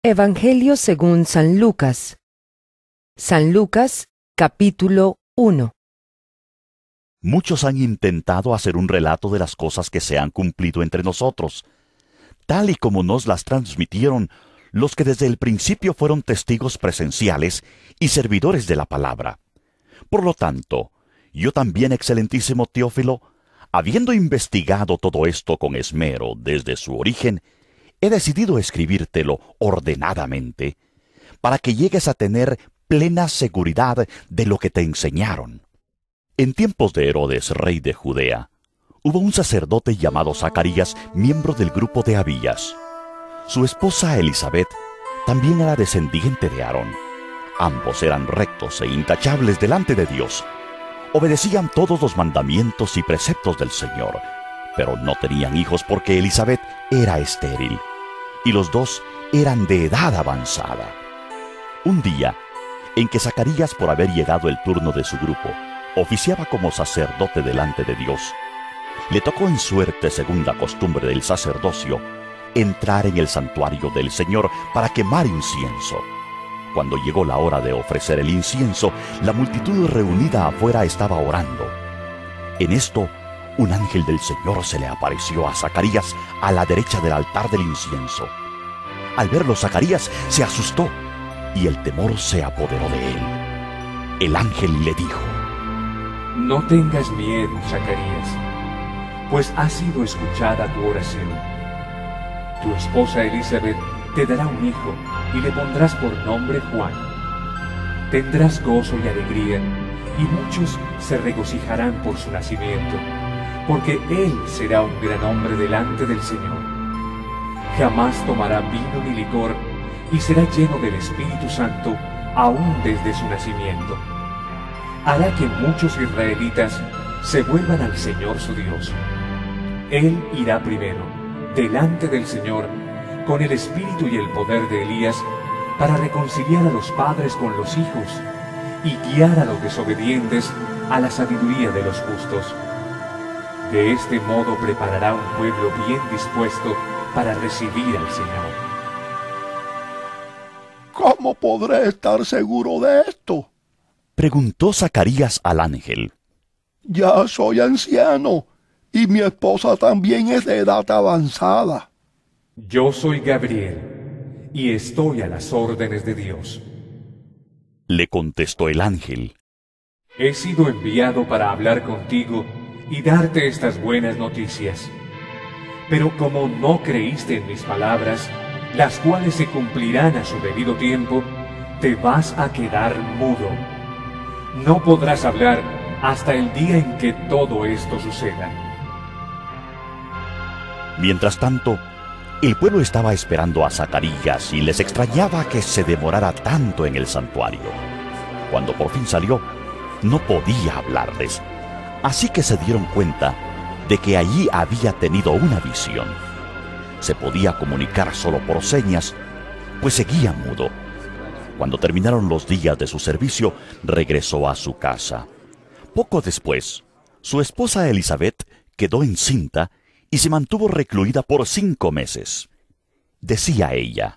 Evangelio según San Lucas. San Lucas, capítulo 1. Muchos han intentado hacer un relato de las cosas que se han cumplido entre nosotros, tal y como nos las transmitieron los que desde el principio fueron testigos presenciales y servidores de la palabra. Por lo tanto, yo también, excelentísimo Teófilo, habiendo investigado todo esto con esmero desde su origen, he decidido escribírtelo ordenadamente, para que llegues a tener plena seguridad de lo que te enseñaron. En tiempos de Herodes, rey de Judea, hubo un sacerdote llamado Zacarías, miembro del grupo de Abías. Su esposa Elisabet también era descendiente de Aarón. Ambos eran rectos e intachables delante de Dios. Obedecían todos los mandamientos y preceptos del Señor, pero no tenían hijos porque Elisabet era estéril, y los dos eran de edad avanzada. Un día, en que Zacarías, por haber llegado el turno de su grupo, oficiaba como sacerdote delante de Dios, le tocó en suerte, según la costumbre del sacerdocio, entrar en el santuario del Señor para quemar incienso. Cuando llegó la hora de ofrecer el incienso, la multitud reunida afuera estaba orando. En esto, un ángel del Señor se le apareció a Zacarías a la derecha del altar del incienso. Al verlo, Zacarías se asustó y el temor se apoderó de él. El ángel le dijo: No tengas miedo, Zacarías, pues ha sido escuchada tu oración. Tu esposa Elisabet te dará un hijo y le pondrás por nombre Juan. Tendrás gozo y alegría, y muchos se regocijarán por su nacimiento, porque él será un gran hombre delante del Señor. Jamás tomará vino ni licor, y será lleno del Espíritu Santo aún desde su nacimiento. Hará que muchos israelitas se vuelvan al Señor su Dios. Él irá primero, delante del Señor, con el espíritu y el poder de Elías, para reconciliar a los padres con los hijos, y guiar a los desobedientes a la sabiduría de los justos. De este modo preparará un pueblo bien dispuesto para recibir al Señor. ¿Cómo podré estar seguro de esto? Preguntó Zacarías al ángel. Ya soy anciano, y mi esposa también es de edad avanzada. Yo soy Gabriel, y estoy a las órdenes de Dios. Le contestó el ángel. He sido enviado para hablar contigo y darte estas buenas noticias. Pero como no creíste en mis palabras, las cuales se cumplirán a su debido tiempo, te vas a quedar mudo. No podrás hablar hasta el día en que todo esto suceda. Mientras tanto, el pueblo estaba esperando a Zacarías y les extrañaba que se demorara tanto en el santuario. Cuando por fin salió, no podía hablarles, así que se dieron cuenta de que allí había tenido una visión. Se podía comunicar solo por señas, pues seguía mudo. Cuando terminaron los días de su servicio, regresó a su casa. Poco después, su esposa Elisabet quedó encinta y se mantuvo recluida por 5 meses. Decía ella: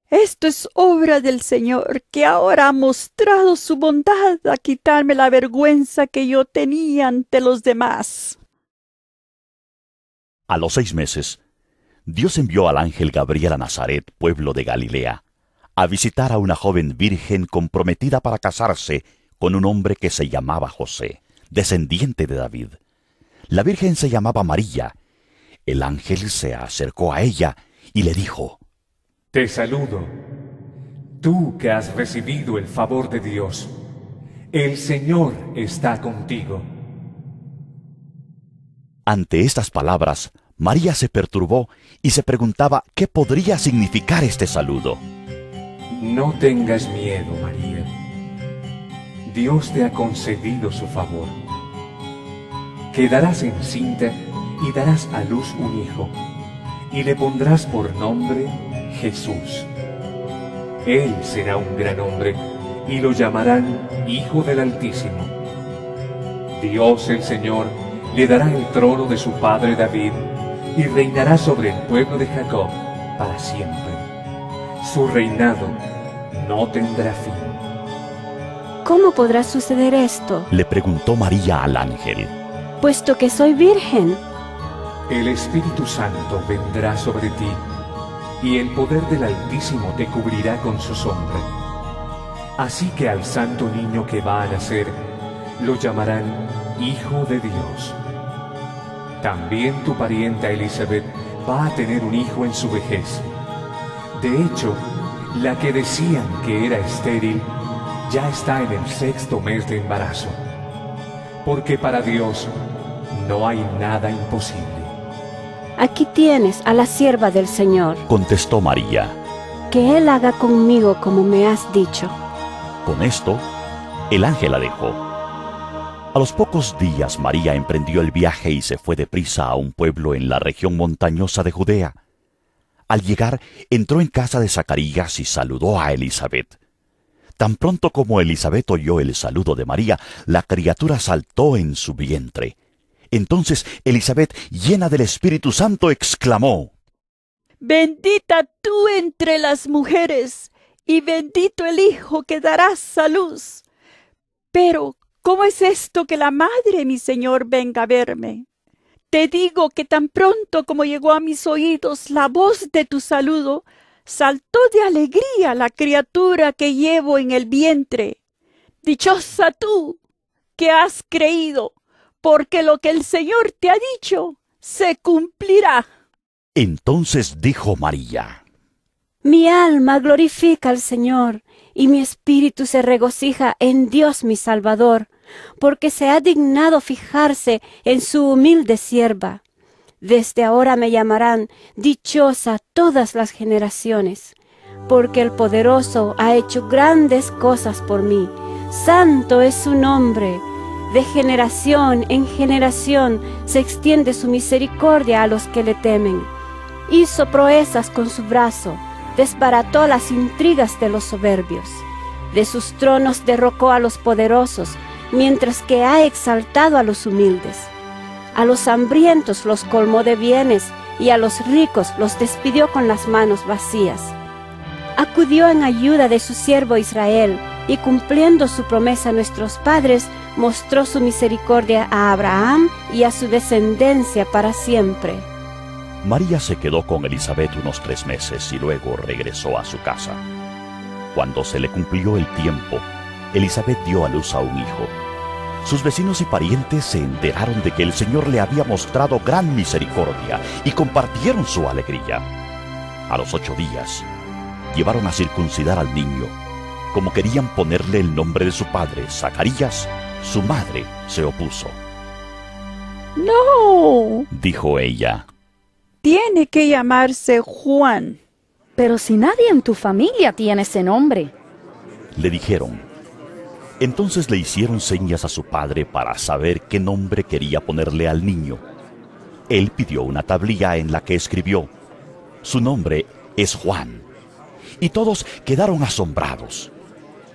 Esto es obra del Señor, que ahora ha mostrado su bondad a quitarme la vergüenza que yo tenía ante los demás. A los 6 meses, Dios envió al ángel Gabriel a Nazaret, pueblo de Galilea, a visitar a una joven virgen comprometida para casarse con un hombre que se llamaba José, descendiente de David. La virgen se llamaba María. El ángel se acercó a ella y le dijo: Te saludo, tú que has recibido el favor de Dios. El Señor está contigo. Ante estas palabras, María se perturbó y se preguntaba qué podría significar este saludo. No tengas miedo, María. Dios te ha concedido su favor. Quedarás encinta y darás a luz un hijo, y le pondrás por nombre Jesús. Él será un gran hombre, y lo llamarán Hijo del Altísimo. Dios el Señor le dará el trono de su padre David, y reinará sobre el pueblo de Jacob para siempre. Su reinado no tendrá fin. ¿Cómo podrá suceder esto, Le preguntó María al ángel. puesto que soy virgen? El Espíritu Santo vendrá sobre ti, y el poder del Altísimo te cubrirá con su sombra. Así que al santo niño que va a nacer, lo llamarán Hijo de Dios. También tu parienta Elizabeth va a tener un hijo en su vejez. De hecho, la que decían que era estéril, ya está en el 6º mes de embarazo. Porque para Dios no hay nada imposible. Aquí tienes a la sierva del Señor. Contestó María. Que Él haga conmigo como me has dicho. Con esto, el ángel la dejó. A los pocos días María emprendió el viaje y se fue deprisa a un pueblo en la región montañosa de Judea. Al llegar, entró en casa de Zacarías y saludó a Elizabeth. Tan pronto como Elizabeth oyó el saludo de María, la criatura saltó en su vientre. Entonces Elizabeth, llena del Espíritu Santo, exclamó: Bendita tú entre las mujeres, y bendito el hijo que darás a luz. Pero, ¿cómo es esto que la madre de mi Señor venga a verme? Te digo que tan pronto como llegó a mis oídos la voz de tu saludo, saltó de alegría la criatura que llevo en el vientre. Dichosa tú, que has creído, porque lo que el Señor te ha dicho se cumplirá. Entonces dijo María: Mi alma glorifica al Señor, y mi espíritu se regocija en Dios mi Salvador, porque se ha dignado fijarse en su humilde sierva. Desde ahora me llamarán dichosa todas las generaciones, porque el Poderoso ha hecho grandes cosas por mí. Santo es su nombre. De generación en generación se extiende su misericordia a los que le temen. Hizo proezas con su brazo, desbarató las intrigas de los soberbios. De sus tronos derrocó a los poderosos, mientras que ha exaltado a los humildes. A los hambrientos los colmó de bienes, y a los ricos los despidió con las manos vacías. Acudió en ayuda de su siervo Israel, y cumpliendo su promesa a nuestros padres, mostró su misericordia a Abraham y a su descendencia para siempre. María se quedó con Elizabeth unos 3 meses y luego regresó a su casa. Cuando se le cumplió el tiempo, Elizabeth dio a luz a un hijo. Sus vecinos y parientes se enteraron de que el Señor le había mostrado gran misericordia y compartieron su alegría. A los 8 días, llevaron a circuncidar al niño. Como querían ponerle el nombre de su padre, Zacarías, su madre se opuso. No, Dijo ella: tiene que llamarse Juan. Pero si nadie en tu familia tiene ese nombre. Le dijeron. Entonces le hicieron señas a su padre para saber qué nombre quería ponerle al niño. Él pidió una tablilla en la que escribió: su nombre es Juan. Y todos quedaron asombrados.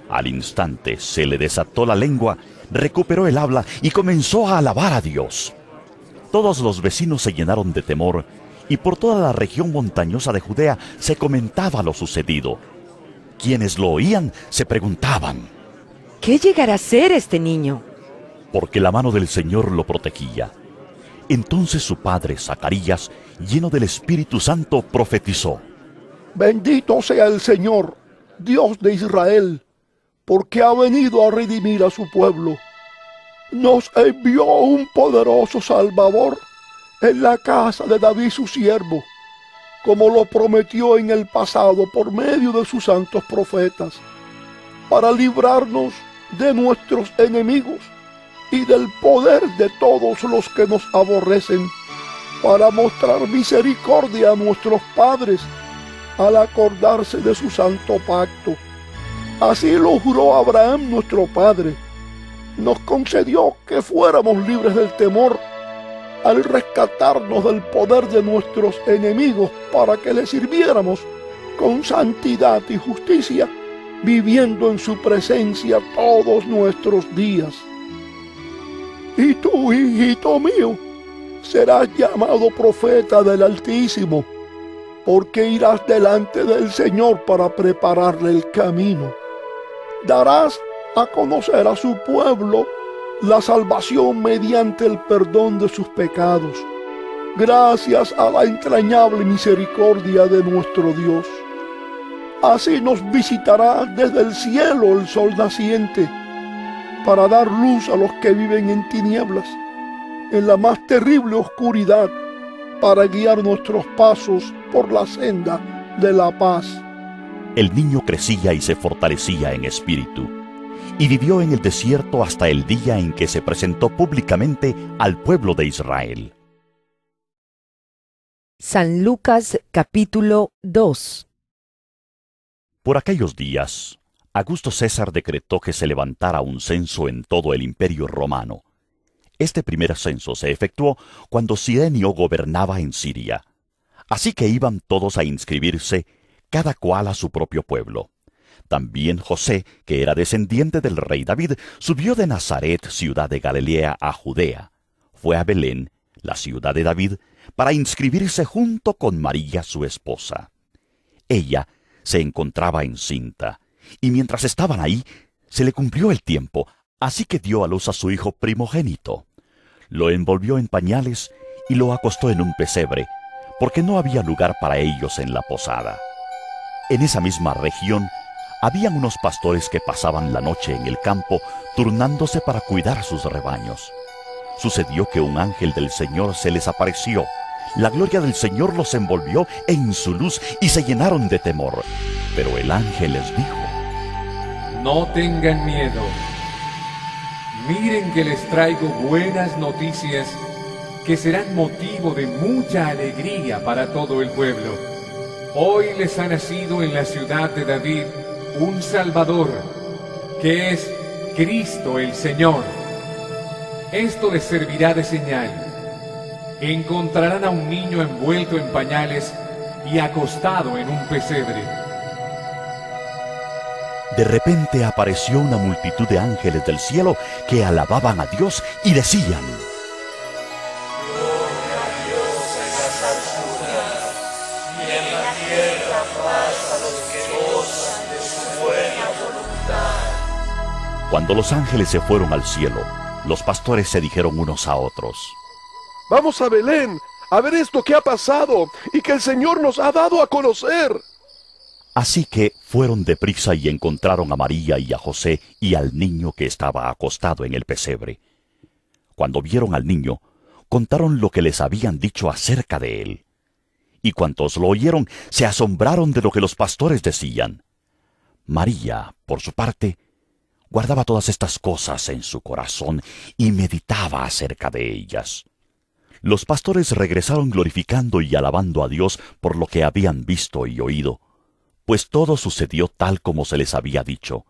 Al instante se le desató la lengua, recuperó el habla y comenzó a alabar a Dios. Todos los vecinos se llenaron de temor, y por toda la región montañosa de Judea se comentaba lo sucedido. Quienes lo oían se preguntaban: ¿qué llegará a ser este niño? porque la mano del Señor lo protegía. Entonces su padre, Zacarías, lleno del Espíritu Santo, profetizó: Bendito sea el Señor, Dios de Israel, porque ha venido a redimir a su pueblo. Nos envió un poderoso Salvador en la casa de David su siervo, como lo prometió en el pasado por medio de sus santos profetas, para librarnos de nuestros enemigos y del poder de todos los que nos aborrecen, para mostrar misericordia a nuestros padres al acordarse de su santo pacto. Así lo juró Abraham nuestro padre. Nos concedió que fuéramos libres del temor al rescatarnos del poder de nuestros enemigos, para que le sirviéramos con santidad y justicia, viviendo en su presencia todos nuestros días. Y tú, hijito mío, serás llamado profeta del Altísimo, porque irás delante del Señor para prepararle el camino. Darás a conocer a su pueblo la salvación mediante el perdón de sus pecados, gracias a la entrañable misericordia de nuestro Dios. Así nos visitará desde el cielo el sol naciente, para dar luz a los que viven en tinieblas, en la más terrible oscuridad, para guiar nuestros pasos por la senda de la paz. El niño crecía y se fortalecía en espíritu, y vivió en el desierto hasta el día en que se presentó públicamente al pueblo de Israel. San Lucas capítulo 2. Por aquellos días, Augusto César decretó que se levantara un censo en todo el imperio romano. Este primer censo se efectuó cuando Cirenio gobernaba en Siria. Así que iban todos a inscribirse, cada cual a su propio pueblo. También José, que era descendiente del rey David, subió de Nazaret, ciudad de Galilea, a Judea. Fue a Belén, la ciudad de David, para inscribirse junto con María, su esposa. Ella se encontraba encinta, y mientras estaban ahí, se le cumplió el tiempo, así que dio a luz a su hijo primogénito. Lo envolvió en pañales y lo acostó en un pesebre, porque no había lugar para ellos en la posada. En esa misma región, habían unos pastores que pasaban la noche en el campo, turnándose para cuidar sus rebaños. Sucedió que un ángel del Señor se les apareció. La gloria del Señor los envolvió en su luz y se llenaron de temor. Pero el ángel les dijo: No tengan miedo. Miren que les traigo buenas noticias que serán motivo de mucha alegría para todo el pueblo. Hoy les ha nacido en la ciudad de David un Salvador, que es Cristo el Señor. Esto les servirá de señal. Encontrarán a un niño envuelto en pañales y acostado en un pesebre. De repente apareció una multitud de ángeles del cielo que alababan a Dios y decían: Gloria a Dios en las alturas, y en la tierra paz a los que gozan de su buena voluntad. Cuando los ángeles se fueron al cielo, los pastores se dijeron unos a otros: Vamos a Belén a ver esto que ha pasado y que el Señor nos ha dado a conocer. Así que fueron deprisa y encontraron a María y a José y al niño que estaba acostado en el pesebre. Cuando vieron al niño, contaron lo que les habían dicho acerca de él. Y cuantos lo oyeron, se asombraron de lo que los pastores decían. María, por su parte, guardaba todas estas cosas en su corazón y meditaba acerca de ellas. Los pastores regresaron glorificando y alabando a Dios por lo que habían visto y oído, pues todo sucedió tal como se les había dicho.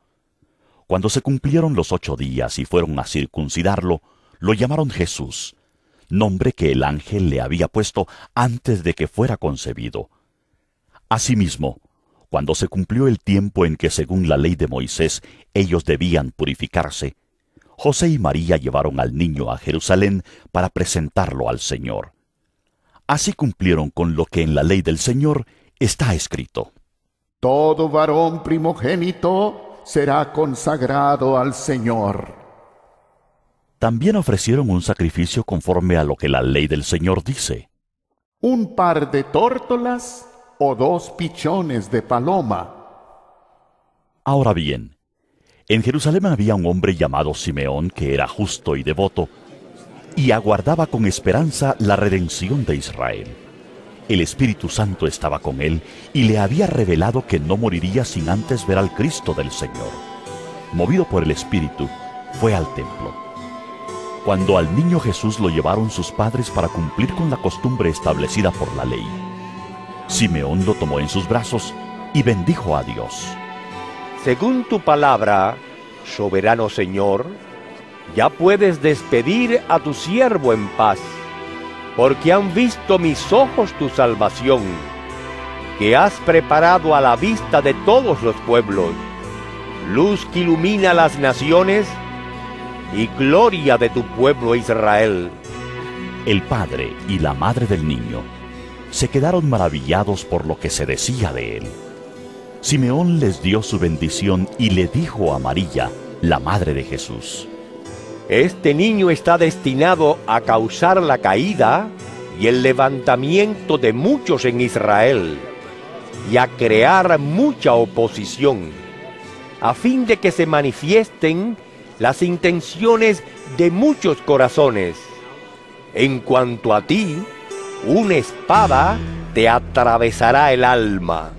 Cuando se cumplieron los 8 días y fueron a circuncidarlo, lo llamaron Jesús, nombre que el ángel le había puesto antes de que fuera concebido. Asimismo, cuando se cumplió el tiempo en que según la ley de Moisés ellos debían purificarse, José y María llevaron al niño a Jerusalén para presentarlo al Señor. Así cumplieron con lo que en la ley del Señor está escrito: Todo varón primogénito será consagrado al Señor. También ofrecieron un sacrificio conforme a lo que la ley del Señor dice: Un par de tórtolas o 2 pichones de paloma. Ahora bien, en Jerusalén había un hombre llamado Simeón que era justo y devoto, y aguardaba con esperanza la redención de Israel. El Espíritu Santo estaba con él y le había revelado que no moriría sin antes ver al Cristo del Señor. Movido por el Espíritu, fue al templo. Cuando al niño Jesús lo llevaron sus padres para cumplir con la costumbre establecida por la ley, Simeón lo tomó en sus brazos y bendijo a Dios. Según tu palabra, soberano Señor, ya puedes despedir a tu siervo en paz, porque han visto mis ojos tu salvación, que has preparado a la vista de todos los pueblos, luz que ilumina las naciones y gloria de tu pueblo Israel. El padre y la madre del niño se quedaron maravillados por lo que se decía de él. Simeón les dio su bendición y le dijo a María, la madre de Jesús: Este niño está destinado a causar la caída y el levantamiento de muchos en Israel, y a crear mucha oposición, a fin de que se manifiesten las intenciones de muchos corazones. En cuanto a ti, una espada te atravesará el alma.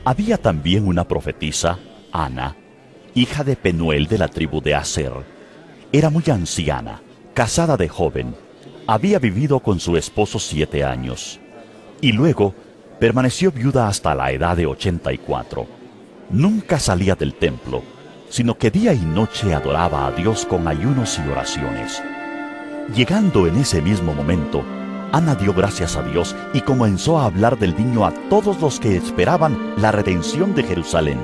Había también una profetisa, Ana, hija de Penuel de la tribu de Aser. Era muy anciana, casada de joven. Había vivido con su esposo 7 años. Y luego permaneció viuda hasta la edad de 84. Nunca salía del templo, sino que día y noche adoraba a Dios con ayunos y oraciones. Llegando en ese mismo momento, Ana dio gracias a Dios y comenzó a hablar del niño a todos los que esperaban la redención de Jerusalén.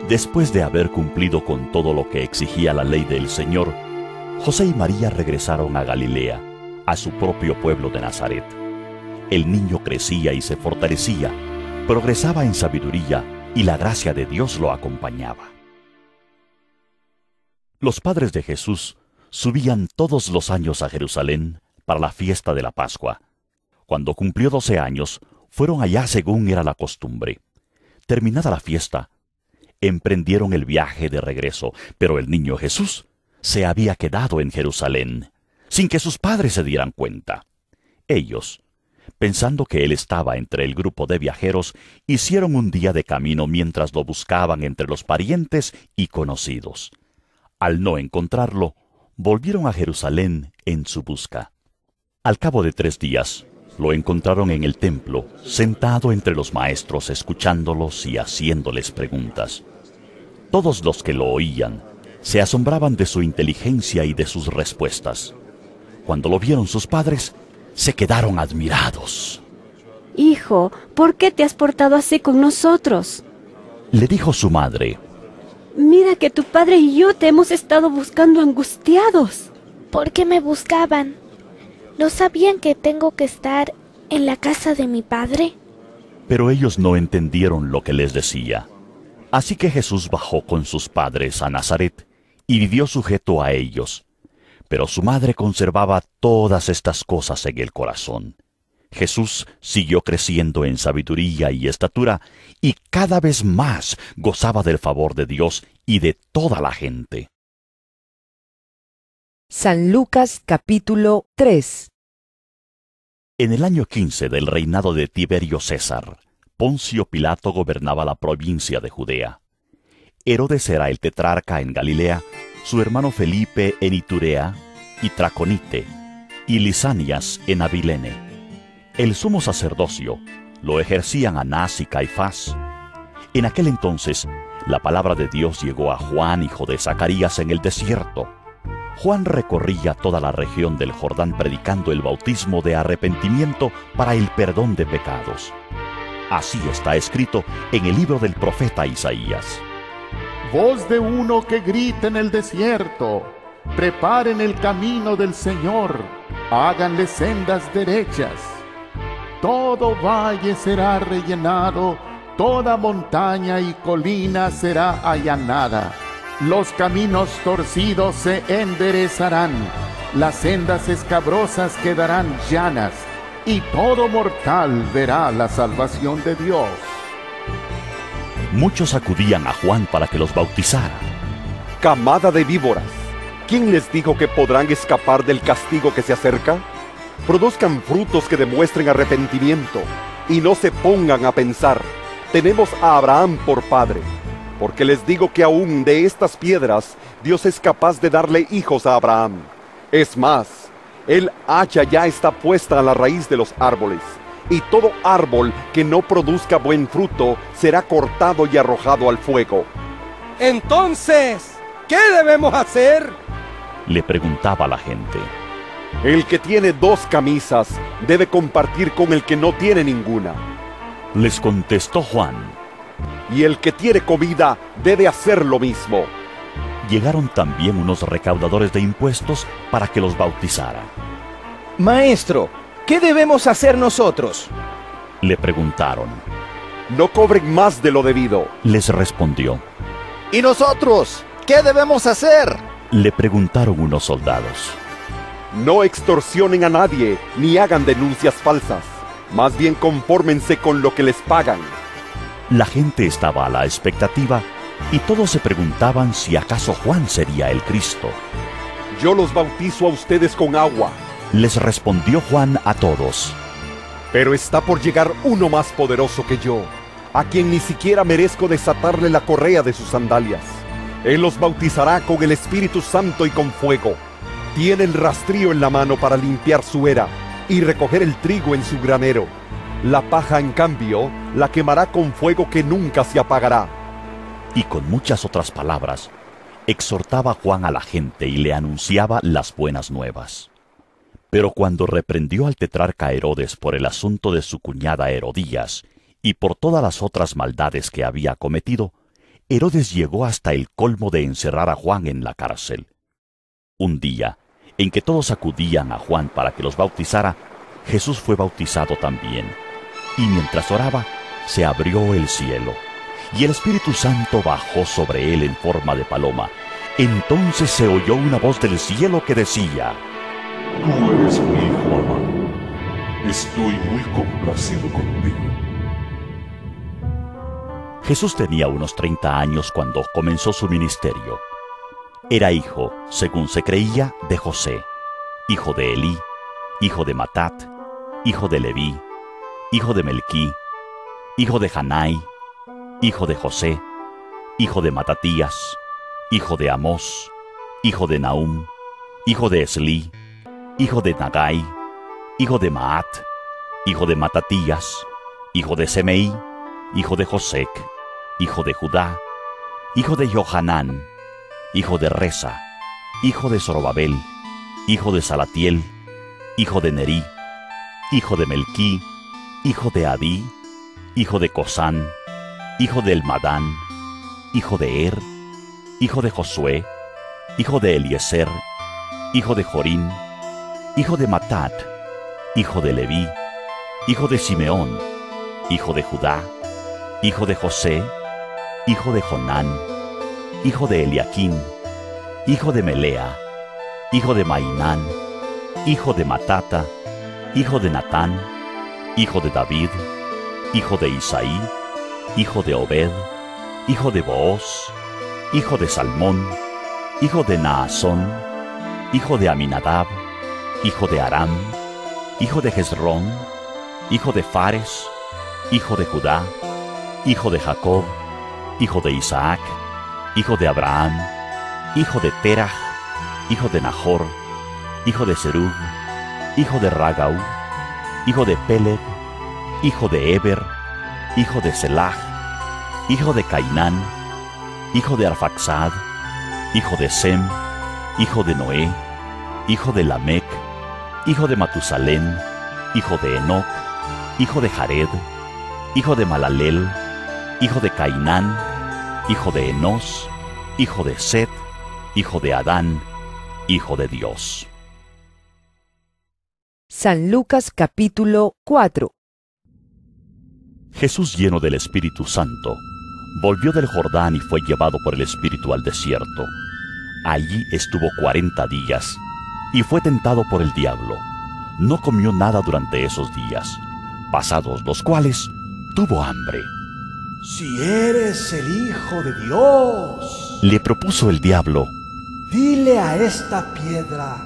Después de haber cumplido con todo lo que exigía la ley del Señor, José y María regresaron a Galilea, a su propio pueblo de Nazaret. El niño crecía y se fortalecía, progresaba en sabiduría y la gracia de Dios lo acompañaba. Los padres de Jesús subían todos los años a Jerusalén para la fiesta de la Pascua. Cuando cumplió 12 años, fueron allá según era la costumbre. Terminada la fiesta, emprendieron el viaje de regreso, pero el niño Jesús se había quedado en Jerusalén, sin que sus padres se dieran cuenta. Ellos, pensando que él estaba entre el grupo de viajeros, hicieron un día de camino mientras lo buscaban entre los parientes y conocidos. Al no encontrarlo, volvieron a Jerusalén en su busca. Al cabo de 3 días, lo encontraron en el templo, sentado entre los maestros, escuchándolos y haciéndoles preguntas. Todos los que lo oían se asombraban de su inteligencia y de sus respuestas. Cuando lo vieron sus padres, se quedaron admirados. Hijo, ¿por qué te has portado así con nosotros? Le dijo su madre: Mira que tu padre y yo te hemos estado buscando angustiados. ¿Por qué me buscaban? ¿No sabían que tengo que estar en la casa de mi padre? Pero ellos no entendieron lo que les decía. Así que Jesús bajó con sus padres a Nazaret y vivió sujeto a ellos. Pero su madre conservaba todas estas cosas en el corazón. Jesús siguió creciendo en sabiduría y estatura, y cada vez más gozaba del favor de Dios y de toda la gente. San Lucas capítulo 3. En el año 15 del reinado de Tiberio César, Poncio Pilato gobernaba la provincia de Judea. Herodes era el tetrarca en Galilea, su hermano Felipe en Iturea y Traconite, y Lisanias en Abilene. El sumo sacerdocio lo ejercían Anás y Caifás. En aquel entonces, la palabra de Dios llegó a Juan, hijo de Zacarías, en el desierto. Juan recorría toda la región del Jordán predicando el bautismo de arrepentimiento para el perdón de pecados. Así está escrito en el libro del profeta Isaías. Voz de uno que grita en el desierto: preparen el camino del Señor, háganle sendas derechas. Todo valle será rellenado, toda montaña y colina será allanada. Los caminos torcidos se enderezarán, las sendas escabrosas quedarán llanas, y todo mortal verá la salvación de Dios. Muchos acudían a Juan para que los bautizara. Camada de víboras, ¿quién les dijo que podrán escapar del castigo que se acerca? Produzcan frutos que demuestren arrepentimiento, y no se pongan a pensar: tenemos a Abraham por padre. Porque les digo que aún de estas piedras Dios es capaz de darle hijos a Abraham. Es más, el hacha ya está puesta a la raíz de los árboles, y todo árbol que no produzca buen fruto será cortado y arrojado al fuego. Entonces, ¿qué debemos hacer?, le preguntaba la gente. El que tiene 2 camisas debe compartir con el que no tiene ninguna, les contestó Juan. Y el que tiene comida debe hacer lo mismo. Llegaron también unos recaudadores de impuestos para que los bautizara. Maestro, ¿qué debemos hacer nosotros? Le preguntaron. No cobren más de lo debido. Les respondió. ¿Y nosotros? ¿Qué debemos hacer? Le preguntaron unos soldados. No extorsionen a nadie, ni hagan denuncias falsas. Más bien confórmense con lo que les pagan. La gente estaba a la expectativa y todos se preguntaban si acaso Juan sería el Cristo. Yo los bautizo a ustedes con agua. Les respondió Juan a todos. Pero está por llegar uno más poderoso que yo, a quien ni siquiera merezco desatarle la correa de sus sandalias. Él los bautizará con el Espíritu Santo y con fuego. Tiene el rastrillo en la mano para limpiar su era y recoger el trigo en su granero. La paja, en cambio, la quemará con fuego que nunca se apagará. Y con muchas otras palabras, exhortaba Juan a la gente y le anunciaba las buenas nuevas. Pero cuando reprendió al tetrarca Herodes por el asunto de su cuñada Herodías y por todas las otras maldades que había cometido, Herodes llegó hasta el colmo de encerrar a Juan en la cárcel. Un día, en que todos acudían a Juan para que los bautizara, Jesús fue bautizado también. Y mientras oraba, se abrió el cielo, y el Espíritu Santo bajó sobre él en forma de paloma. Entonces se oyó una voz del cielo que decía: Tú eres mi Hijo amado. Estoy muy complacido contigo. Jesús tenía unos 30 años cuando comenzó su ministerio. Era hijo, según se creía, de José, hijo de Elí, hijo de Matat, hijo de Leví, hijo de Melquí, hijo de Janai, hijo de José, hijo de Matatías, hijo de Amós, hijo de Nahum, hijo de Eslí, hijo de Nagai, hijo de Maat, hijo de Matatías, hijo de Semeí, hijo de Josec, hijo de Judá, hijo de Johanán, hijo de Resa, hijo de Zorobabel, hijo de Salatiel, hijo de Nerí, hijo de Melquí, hijo de Adí, hijo de Cosán, hijo de Elmadán, hijo de Er, hijo de Josué, hijo de Eliezer, hijo de Jorín, hijo de Matat, hijo de Leví, hijo de Simeón, hijo de Judá, hijo de José, hijo de Jonán, hijo de Eliaquim, hijo de Melea, hijo de Mainán, hijo de Matata, hijo de Natán, hijo de David, hijo de Isaí, hijo de Obed, hijo de Booz, hijo de Salmón, hijo de Naasón, hijo de Aminadab, hijo de Aram, hijo de Hezrón, hijo de Fares, hijo de Judá, hijo de Jacob, hijo de Isaac, hijo de Abraham, hijo de Terah, hijo de Nahor, hijo de Serug, hijo de Ragau, hijo de Peleg, hijo de Eber, hijo de Selah, hijo de Cainán, hijo de Arfaxad, hijo de Sem, hijo de Noé, hijo de Lamec, hijo de Matusalén, hijo de Enoc, hijo de Jared, hijo de Malalel, hijo de Cainán, hijo de Enos, hijo de Set, hijo de Adán, hijo de Dios. San Lucas capítulo 4. Jesús, lleno del Espíritu Santo, volvió del Jordán y fue llevado por el Espíritu al desierto. Allí estuvo 40 días y fue tentado por el diablo. No comió nada durante esos días, pasados los cuales tuvo hambre. Si eres el Hijo de Dios, le propuso el diablo, dile a esta piedra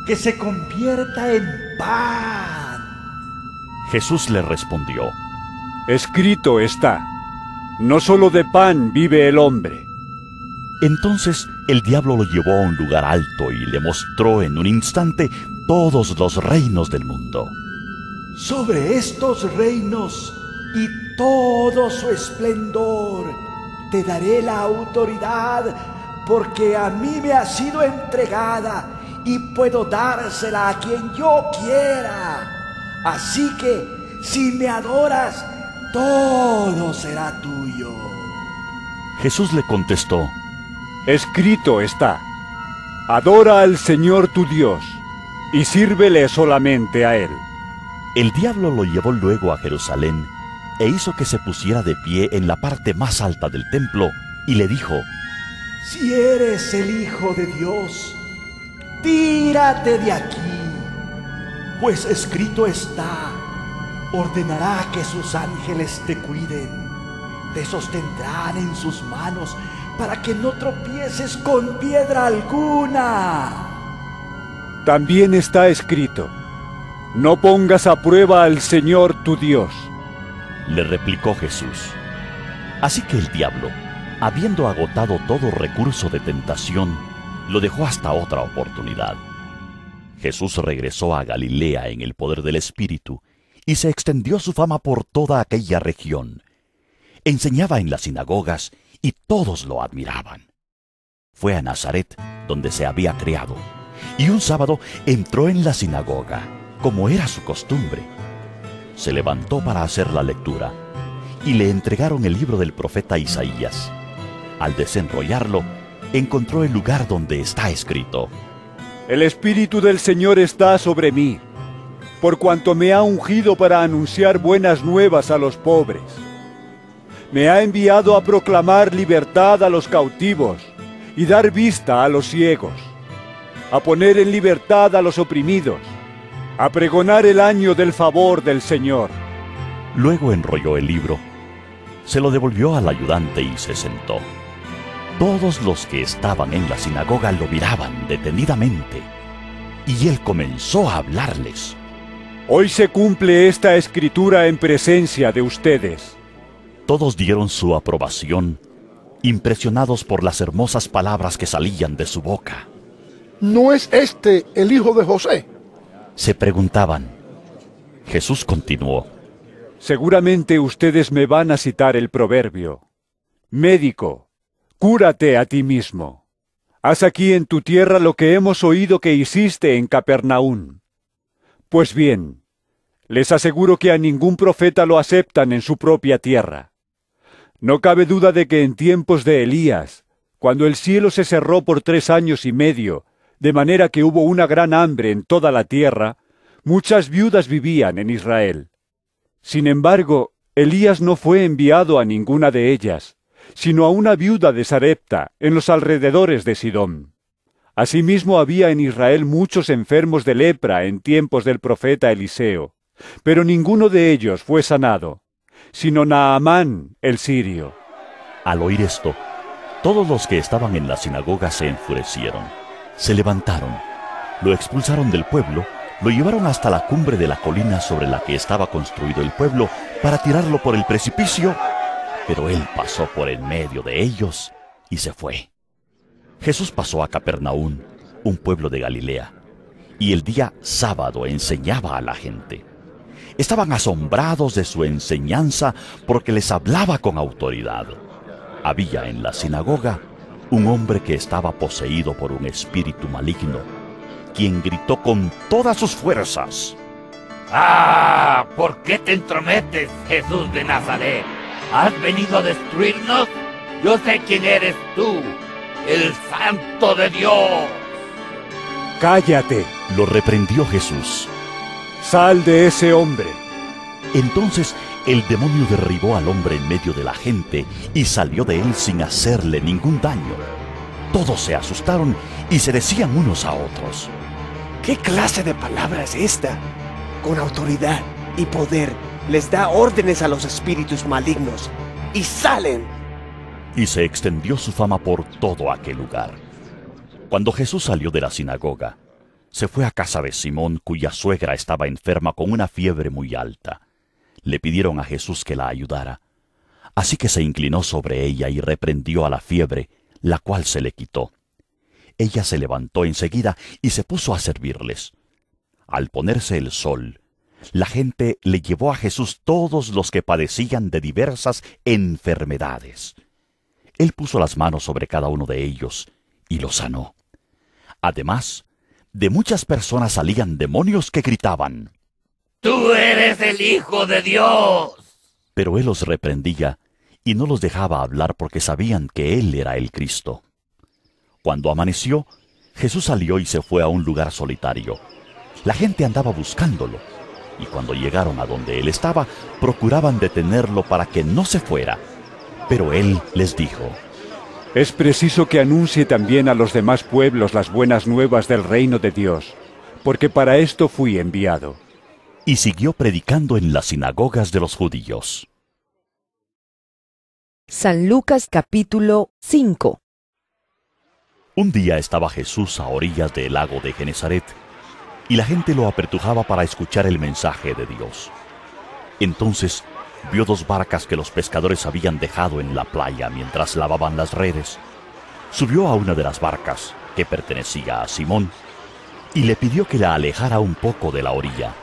que se convierta en pan. Jesús le respondió, escrito está, no solo de pan vive el hombre. Entonces el diablo lo llevó a un lugar alto y le mostró en un instante todos los reinos del mundo. Sobre estos reinos y todo su esplendor te daré la autoridad, porque a mí me ha sido entregada y puedo dársela a quien yo quiera. Así que si me adoras, todo será tuyo. Jesús le contestó, escrito está, adora al Señor tu Dios y sírvele solamente a Él. El diablo lo llevó luego a Jerusalén e hizo que se pusiera de pie en la parte más alta del templo y le dijo: Si eres el Hijo de Dios, tírate de aquí, pues escrito está: ordenará que sus ángeles te cuiden, te sostendrán en sus manos para que no tropieces con piedra alguna. También está escrito: no pongas a prueba al Señor tu Dios. Le replicó Jesús. Así que el diablo, habiendo agotado todo recurso de tentación, lo dejó hasta otra oportunidad. Jesús regresó a Galilea en el poder del Espíritu, y se extendió su fama por toda aquella región. Enseñaba en las sinagogas, y todos lo admiraban. Fue a Nazaret, donde se había criado, y un sábado entró en la sinagoga, como era su costumbre. Se levantó para hacer la lectura, y le entregaron el libro del profeta Isaías. Al desenrollarlo, encontró el lugar donde está escrito: El Espíritu del Señor está sobre mí, por cuanto me ha ungido para anunciar buenas nuevas a los pobres. Me ha enviado a proclamar libertad a los cautivos y dar vista a los ciegos, a poner en libertad a los oprimidos, a pregonar el año del favor del Señor. Luego enrolló el libro, se lo devolvió al ayudante y se sentó. Todos los que estaban en la sinagoga lo miraban detenidamente, y él comenzó a hablarles. Hoy se cumple esta escritura en presencia de ustedes. Todos dieron su aprobación, impresionados por las hermosas palabras que salían de su boca. ¿No es este el hijo de José?, se preguntaban. Jesús continuó: Seguramente ustedes me van a citar el proverbio: Médico, cúrate a ti mismo. Haz aquí en tu tierra lo que hemos oído que hiciste en Capernaum. Pues bien, les aseguro que a ningún profeta lo aceptan en su propia tierra. No cabe duda de que en tiempos de Elías, cuando el cielo se cerró por 3 años y medio, de manera que hubo una gran hambre en toda la tierra, muchas viudas vivían en Israel. Sin embargo, Elías no fue enviado a ninguna de ellas, sino a una viuda de Sarepta, en los alrededores de Sidón. Asimismo había en Israel muchos enfermos de lepra en tiempos del profeta Eliseo, pero ninguno de ellos fue sanado, sino Naamán el sirio. Al oír esto, todos los que estaban en la sinagoga se enfurecieron. Se levantaron, lo expulsaron del pueblo, lo llevaron hasta la cumbre de la colina sobre la que estaba construido el pueblo para tirarlo por el precipicio, pero él pasó por en medio de ellos y se fue. Jesús pasó a Capernaum, un pueblo de Galilea, y el día sábado enseñaba a la gente. Estaban asombrados de su enseñanza porque les hablaba con autoridad. Había en la sinagoga un hombre que estaba poseído por un espíritu maligno, quien gritó con todas sus fuerzas: ¡Ah! ¿Por qué te entrometes, Jesús de Nazaret? ¿Has venido a destruirnos? Yo sé quién eres tú, el Santo de Dios. ¡Cállate!, lo reprendió Jesús. ¡Sal de ese hombre! Entonces el demonio derribó al hombre en medio de la gente y salió de él sin hacerle ningún daño. Todos se asustaron y se decían unos a otros: ¿Qué clase de palabra es esta? Con autoridad y poder les da órdenes a los espíritus malignos y salen. Y se extendió su fama por todo aquel lugar. Cuando Jesús salió de la sinagoga, se fue a casa de Simón, cuya suegra estaba enferma con una fiebre muy alta. Le pidieron a Jesús que la ayudara. Así que se inclinó sobre ella y reprendió a la fiebre, la cual se le quitó. Ella se levantó enseguida y se puso a servirles. Al ponerse el sol, la gente le llevó a Jesús todos los que padecían de diversas enfermedades. Él puso las manos sobre cada uno de ellos y los sanó. Además, de muchas personas salían demonios que gritaban: ¡Tú eres el Hijo de Dios! Pero él los reprendía y no los dejaba hablar porque sabían que él era el Cristo. Cuando amaneció, Jesús salió y se fue a un lugar solitario. La gente andaba buscándolo. y cuando llegaron a donde él estaba, procuraban detenerlo para que no se fuera. Pero él les dijo: Es preciso que anuncie también a los demás pueblos las buenas nuevas del reino de Dios, porque para esto fui enviado. Y siguió predicando en las sinagogas de los judíos. San Lucas capítulo 5. Un día estaba Jesús a orillas del lago de Genesaret, y la gente lo apertujaba para escuchar el mensaje de Dios. Entonces vio 2 barcas que los pescadores habían dejado en la playa mientras lavaban las redes. Subió a una de las barcas, que pertenecía a Simón, y le pidió que la alejara un poco de la orilla.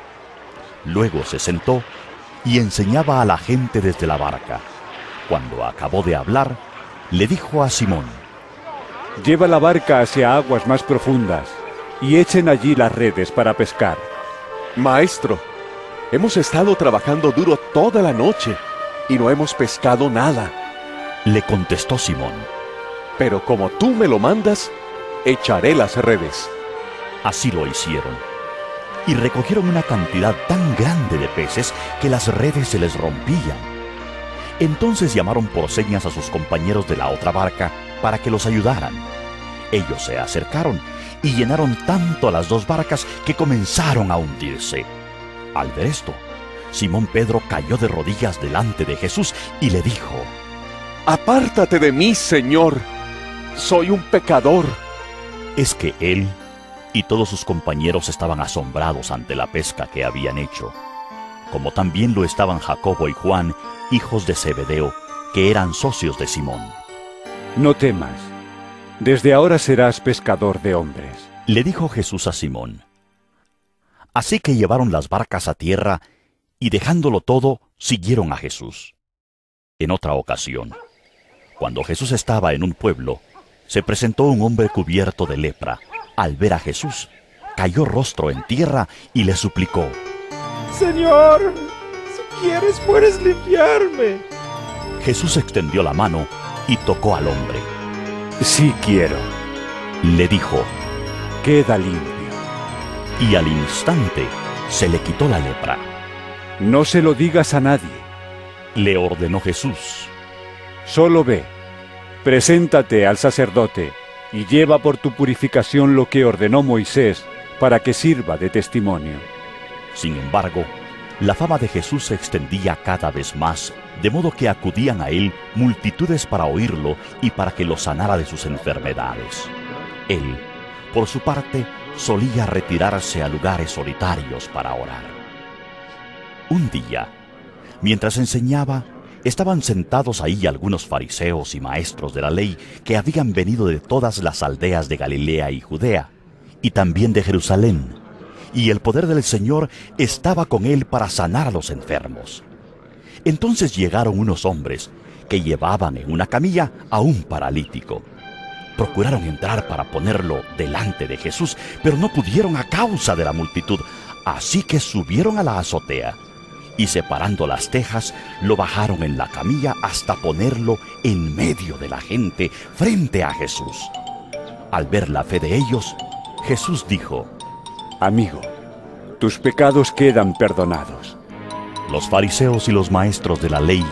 Luego se sentó y enseñaba a la gente desde la barca. Cuando acabó de hablar, le dijo a Simón: Lleva la barca hacia aguas más profundas y echen allí las redes para pescar. Maestro, hemos estado trabajando duro toda la noche y no hemos pescado nada. Le contestó Simón: Pero como tú me lo mandas, echaré las redes. Así lo hicieron, y recogieron una cantidad tan grande de peces que las redes se les rompían. Entonces llamaron por señas a sus compañeros de la otra barca para que los ayudaran. Ellos se acercaron y llenaron tanto a las 2 barcas que comenzaron a hundirse. Al ver esto, Simón Pedro cayó de rodillas delante de Jesús y le dijo: Apártate de mí, Señor, soy un pecador. Es que él y todos sus compañeros estaban asombrados ante la pesca que habían hecho, como también lo estaban Jacobo y Juan, hijos de Zebedeo, que eran socios de Simón. No temas, desde ahora serás pescador de hombres, le dijo Jesús a Simón. Así que llevaron las barcas a tierra y dejándolo todo, siguieron a Jesús. En otra ocasión, cuando Jesús estaba en un pueblo, se presentó un hombre cubierto de lepra. Al ver a Jesús, cayó rostro en tierra y le suplicó: Señor, si quieres puedes limpiarme. Jesús extendió la mano y tocó al hombre. Sí quiero, le dijo. Queda limpio. Y al instante se le quitó la lepra. No se lo digas a nadie, le ordenó Jesús. Solo ve, preséntate al sacerdote y lleva por tu purificación lo que ordenó Moisés para que sirva de testimonio. Sin embargo, la fama de Jesús se extendía cada vez más, de modo que acudían a él multitudes para oírlo y para que lo sanara de sus enfermedades. Él, por su parte, solía retirarse a lugares solitarios para orar. Un día, mientras enseñaba, estaban sentados ahí algunos fariseos y maestros de la ley que habían venido de todas las aldeas de Galilea y Judea, y también de Jerusalén, y el poder del Señor estaba con él para sanar a los enfermos. Entonces llegaron unos hombres que llevaban en una camilla a un paralítico. Procuraron entrar para ponerlo delante de Jesús, pero no pudieron a causa de la multitud, así que subieron a la azotea y separando las tejas, lo bajaron en la camilla hasta ponerlo en medio de la gente, frente a Jesús. Al ver la fe de ellos, Jesús dijo: Amigo, tus pecados quedan perdonados. Los fariseos y los maestros de la ley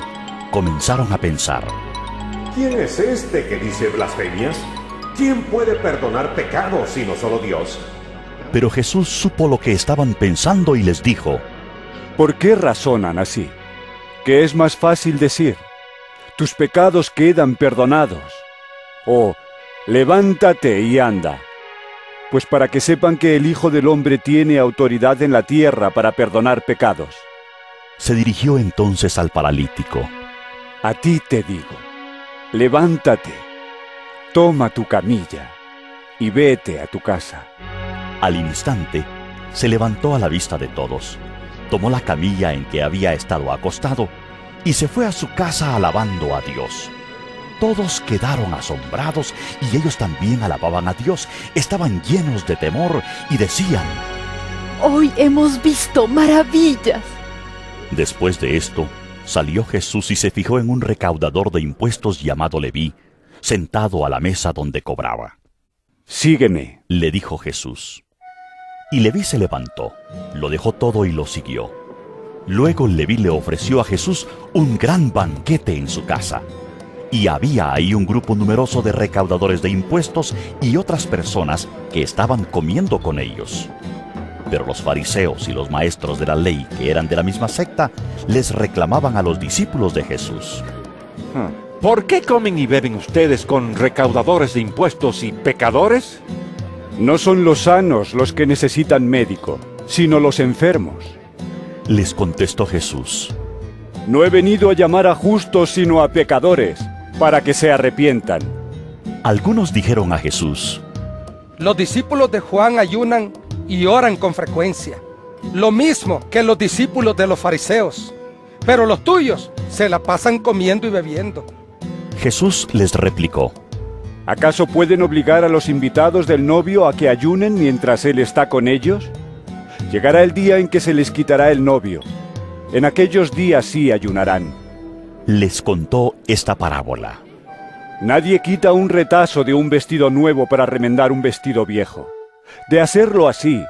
comenzaron a pensar: ¿Quién es este que dice blasfemias? ¿Quién puede perdonar pecados sino solo Dios? Pero Jesús supo lo que estaban pensando y les dijo: ¿Por qué razonan así? ¿Qué es más fácil decir? Tus pecados quedan perdonados. O, levántate y anda. Pues para que sepan que el Hijo del Hombre tiene autoridad en la tierra para perdonar pecados. Se dirigió entonces al paralítico. A ti te digo, levántate, toma tu camilla y vete a tu casa. Al instante, se levantó a la vista de todos. Tomó la camilla en que había estado acostado y se fue a su casa alabando a Dios. Todos quedaron asombrados y ellos también alababan a Dios. Estaban llenos de temor y decían: Hoy hemos visto maravillas. Después de esto, salió Jesús y se fijó en un recaudador de impuestos llamado Leví, sentado a la mesa donde cobraba. Sígueme, le dijo Jesús. Y Leví se levantó, lo dejó todo y lo siguió. Luego Leví le ofreció a Jesús un gran banquete en su casa. Y había ahí un grupo numeroso de recaudadores de impuestos y otras personas que estaban comiendo con ellos. Pero los fariseos y los maestros de la ley, que eran de la misma secta, les reclamaban a los discípulos de Jesús. ¿Por qué comen y beben ustedes con recaudadores de impuestos y pecadores? No son los sanos los que necesitan médico, sino los enfermos. Les contestó Jesús. No he venido a llamar a justos, sino a pecadores, para que se arrepientan. Algunos dijeron a Jesús: Los discípulos de Juan ayunan y oran con frecuencia, lo mismo que los discípulos de los fariseos, pero los tuyos se la pasan comiendo y bebiendo. Jesús les replicó: ¿Acaso pueden obligar a los invitados del novio a que ayunen mientras él está con ellos? Llegará el día en que se les quitará el novio. En aquellos días sí ayunarán. Les contó esta parábola. Nadie quita un retazo de un vestido nuevo para remendar un vestido viejo. De hacerlo así,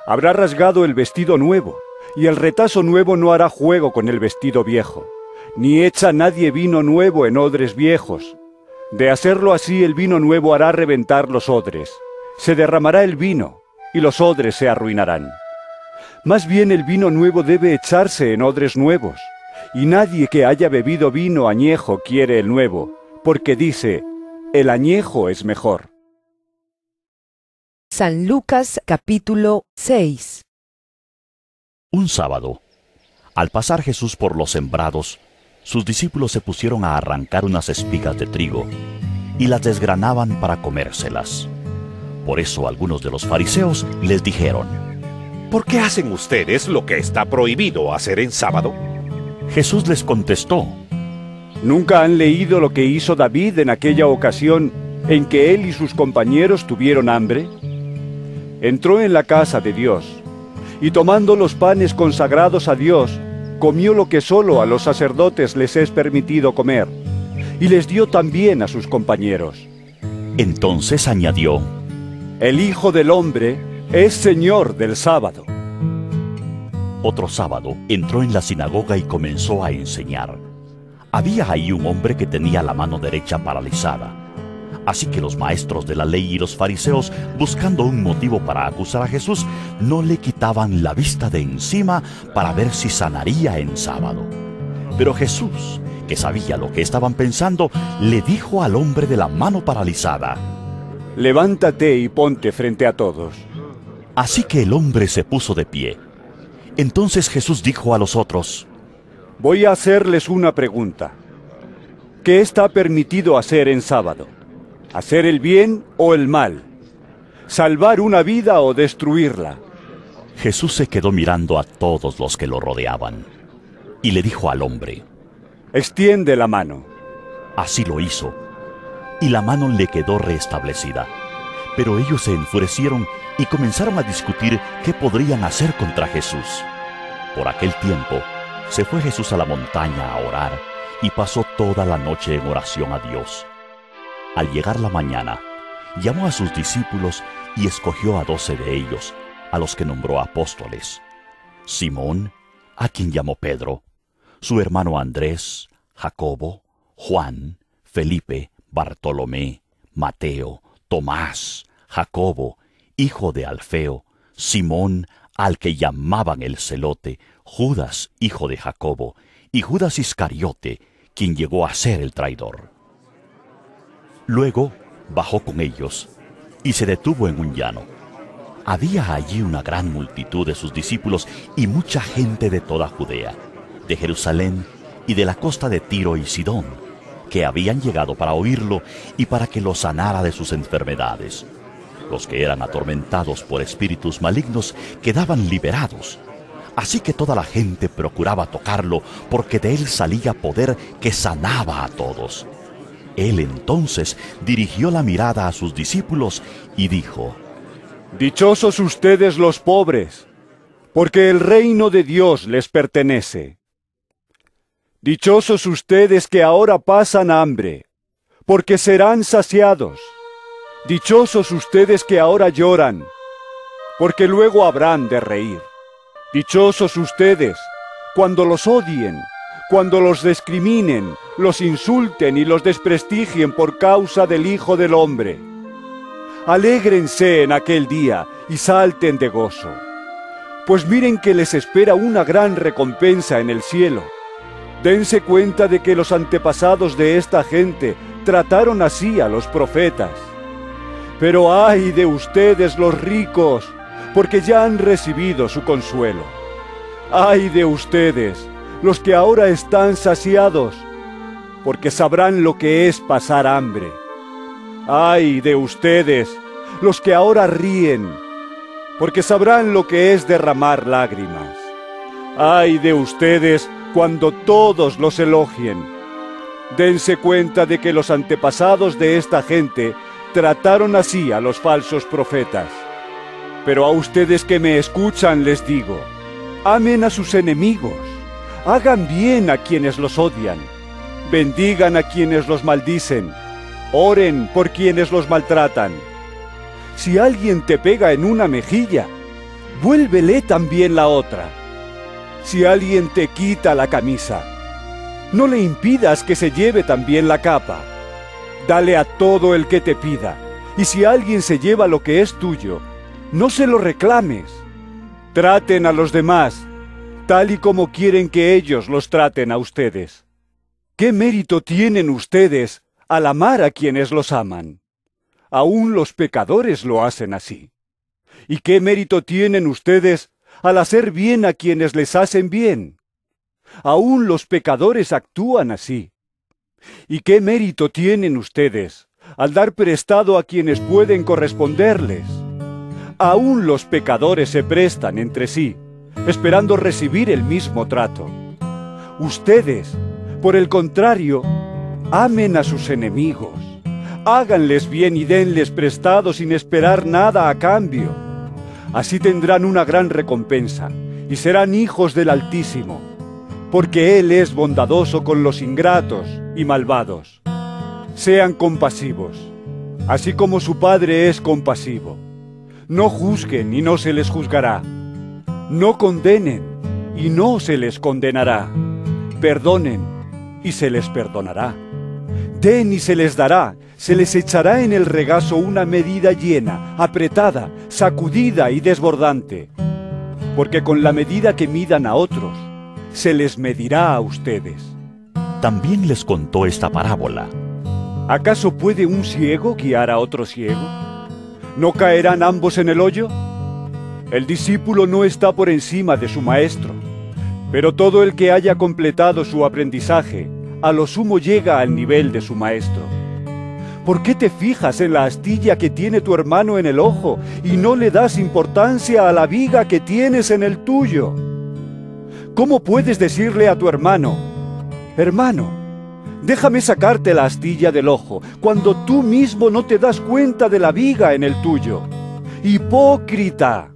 habrá rasgado el vestido nuevo, y el retazo nuevo no hará juego con el vestido viejo. Ni echa nadie vino nuevo en odres viejos. De hacerlo así, el vino nuevo hará reventar los odres. Se derramará el vino, y los odres se arruinarán. Más bien el vino nuevo debe echarse en odres nuevos, y nadie que haya bebido vino añejo quiere el nuevo, porque dice, el añejo es mejor. San Lucas capítulo 6. Un sábado, al pasar Jesús por los sembrados, sus discípulos se pusieron a arrancar unas espigas de trigo y las desgranaban para comérselas. Por eso algunos de los fariseos les dijeron: ¿Por qué hacen ustedes lo que está prohibido hacer en sábado? Jesús les contestó: ¿Nunca han leído lo que hizo David en aquella ocasión en que él y sus compañeros tuvieron hambre? Entró en la casa de Dios, y tomando los panes consagrados a Dios, comió lo que solo a los sacerdotes les es permitido comer, y les dio también a sus compañeros. Entonces añadió: El Hijo del Hombre es Señor del sábado. Otro sábado entró en la sinagoga y comenzó a enseñar. Había ahí un hombre que tenía la mano derecha paralizada. Así que los maestros de la ley y los fariseos, buscando un motivo para acusar a Jesús, no le quitaban la vista de encima para ver si sanaría en sábado. Pero Jesús, que sabía lo que estaban pensando, le dijo al hombre de la mano paralizada: Levántate y ponte frente a todos. Así que el hombre se puso de pie. Entonces Jesús dijo a los otros: Voy a hacerles una pregunta. ¿Qué está permitido hacer en sábado? ¿Hacer el bien o el mal? ¿Salvar una vida o destruirla? Jesús se quedó mirando a todos los que lo rodeaban y le dijo al hombre: Extiende la mano. Así lo hizo, y la mano le quedó restablecida. Pero ellos se enfurecieron y comenzaron a discutir qué podrían hacer contra Jesús. Por aquel tiempo, se fue Jesús a la montaña a orar y pasó toda la noche en oración a Dios. Al llegar la mañana, llamó a sus discípulos y escogió a 12 de ellos, a los que nombró apóstoles: Simón, a quien llamó Pedro, su hermano Andrés, Jacobo, Juan, Felipe, Bartolomé, Mateo, Tomás, Jacobo, hijo de Alfeo, Simón, al que llamaban el Celote, Judas, hijo de Jacobo, y Judas Iscariote, quien llegó a ser el traidor. Luego bajó con ellos y se detuvo en un llano. Había allí una gran multitud de sus discípulos y mucha gente de toda Judea, de Jerusalén y de la costa de Tiro y Sidón, que habían llegado para oírlo y para que lo sanara de sus enfermedades. Los que eran atormentados por espíritus malignos quedaban liberados. Así que toda la gente procuraba tocarlo, porque de él salía poder que sanaba a todos. Él entonces dirigió la mirada a sus discípulos y dijo: Dichosos ustedes los pobres, porque el reino de Dios les pertenece. Dichosos ustedes que ahora pasan hambre, porque serán saciados. Dichosos ustedes que ahora lloran, porque luego habrán de reír. Dichosos ustedes, cuando los odien, cuando los discriminen, los insulten y los desprestigien por causa del Hijo del Hombre. Alégrense en aquel día y salten de gozo, pues miren que les espera una gran recompensa en el cielo. Dense cuenta de que los antepasados de esta gente trataron así a los profetas. Pero ay de ustedes los ricos, porque ya han recibido su consuelo. Ay de ustedes, los que ahora están saciados, porque sabrán lo que es pasar hambre. Ay de ustedes, los que ahora ríen, porque sabrán lo que es derramar lágrimas. Ay de ustedes cuando todos los elogien. Dense cuenta de que los antepasados de esta gente trataron así a los falsos profetas. Pero a ustedes que me escuchan les digo, amen a sus enemigos, hagan bien a quienes los odian, bendigan a quienes los maldicen, oren por quienes los maltratan. Si alguien te pega en una mejilla, vuélvele también la otra. Si alguien te quita la camisa, no le impidas que se lleve también la capa. Dale a todo el que te pida, y si alguien se lleva lo que es tuyo, no se lo reclames. Traten a los demás, tal y como quieren que ellos los traten a ustedes. ¿Qué mérito tienen ustedes al amar a quienes los aman? Aún los pecadores lo hacen así. ¿Y qué mérito tienen ustedes al hacer bien a quienes les hacen bien? Aún los pecadores actúan así. ¿Y qué mérito tienen ustedes al dar prestado a quienes pueden corresponderles? Aún los pecadores se prestan entre sí, esperando recibir el mismo trato. Ustedes, por el contrario, amen a sus enemigos, háganles bien y denles prestado sin esperar nada a cambio. Así tendrán una gran recompensa y serán hijos del Altísimo, porque Él es bondadoso con los ingratos y malvados. Sean compasivos, así como su Padre es compasivo. No juzguen y no se les juzgará. No condenen y no se les condenará. Perdonen y se les perdonará. Den y se les dará. Se les echará en el regazo una medida llena, apretada, sacudida y desbordante. Porque con la medida que midan a otros, se les medirá a ustedes. También les contó esta parábola. ¿Acaso puede un ciego guiar a otro ciego? ¿No caerán ambos en el hoyo? El discípulo no está por encima de su maestro, pero todo el que haya completado su aprendizaje, a lo sumo llega al nivel de su maestro. ¿Por qué te fijas en la astilla que tiene tu hermano en el ojo y no le das importancia a la viga que tienes en el tuyo? ¿Cómo puedes decirle a tu hermano, hermano, déjame sacarte la astilla del ojo, cuando tú mismo no te das cuenta de la viga en el tuyo? ¡Hipócrita!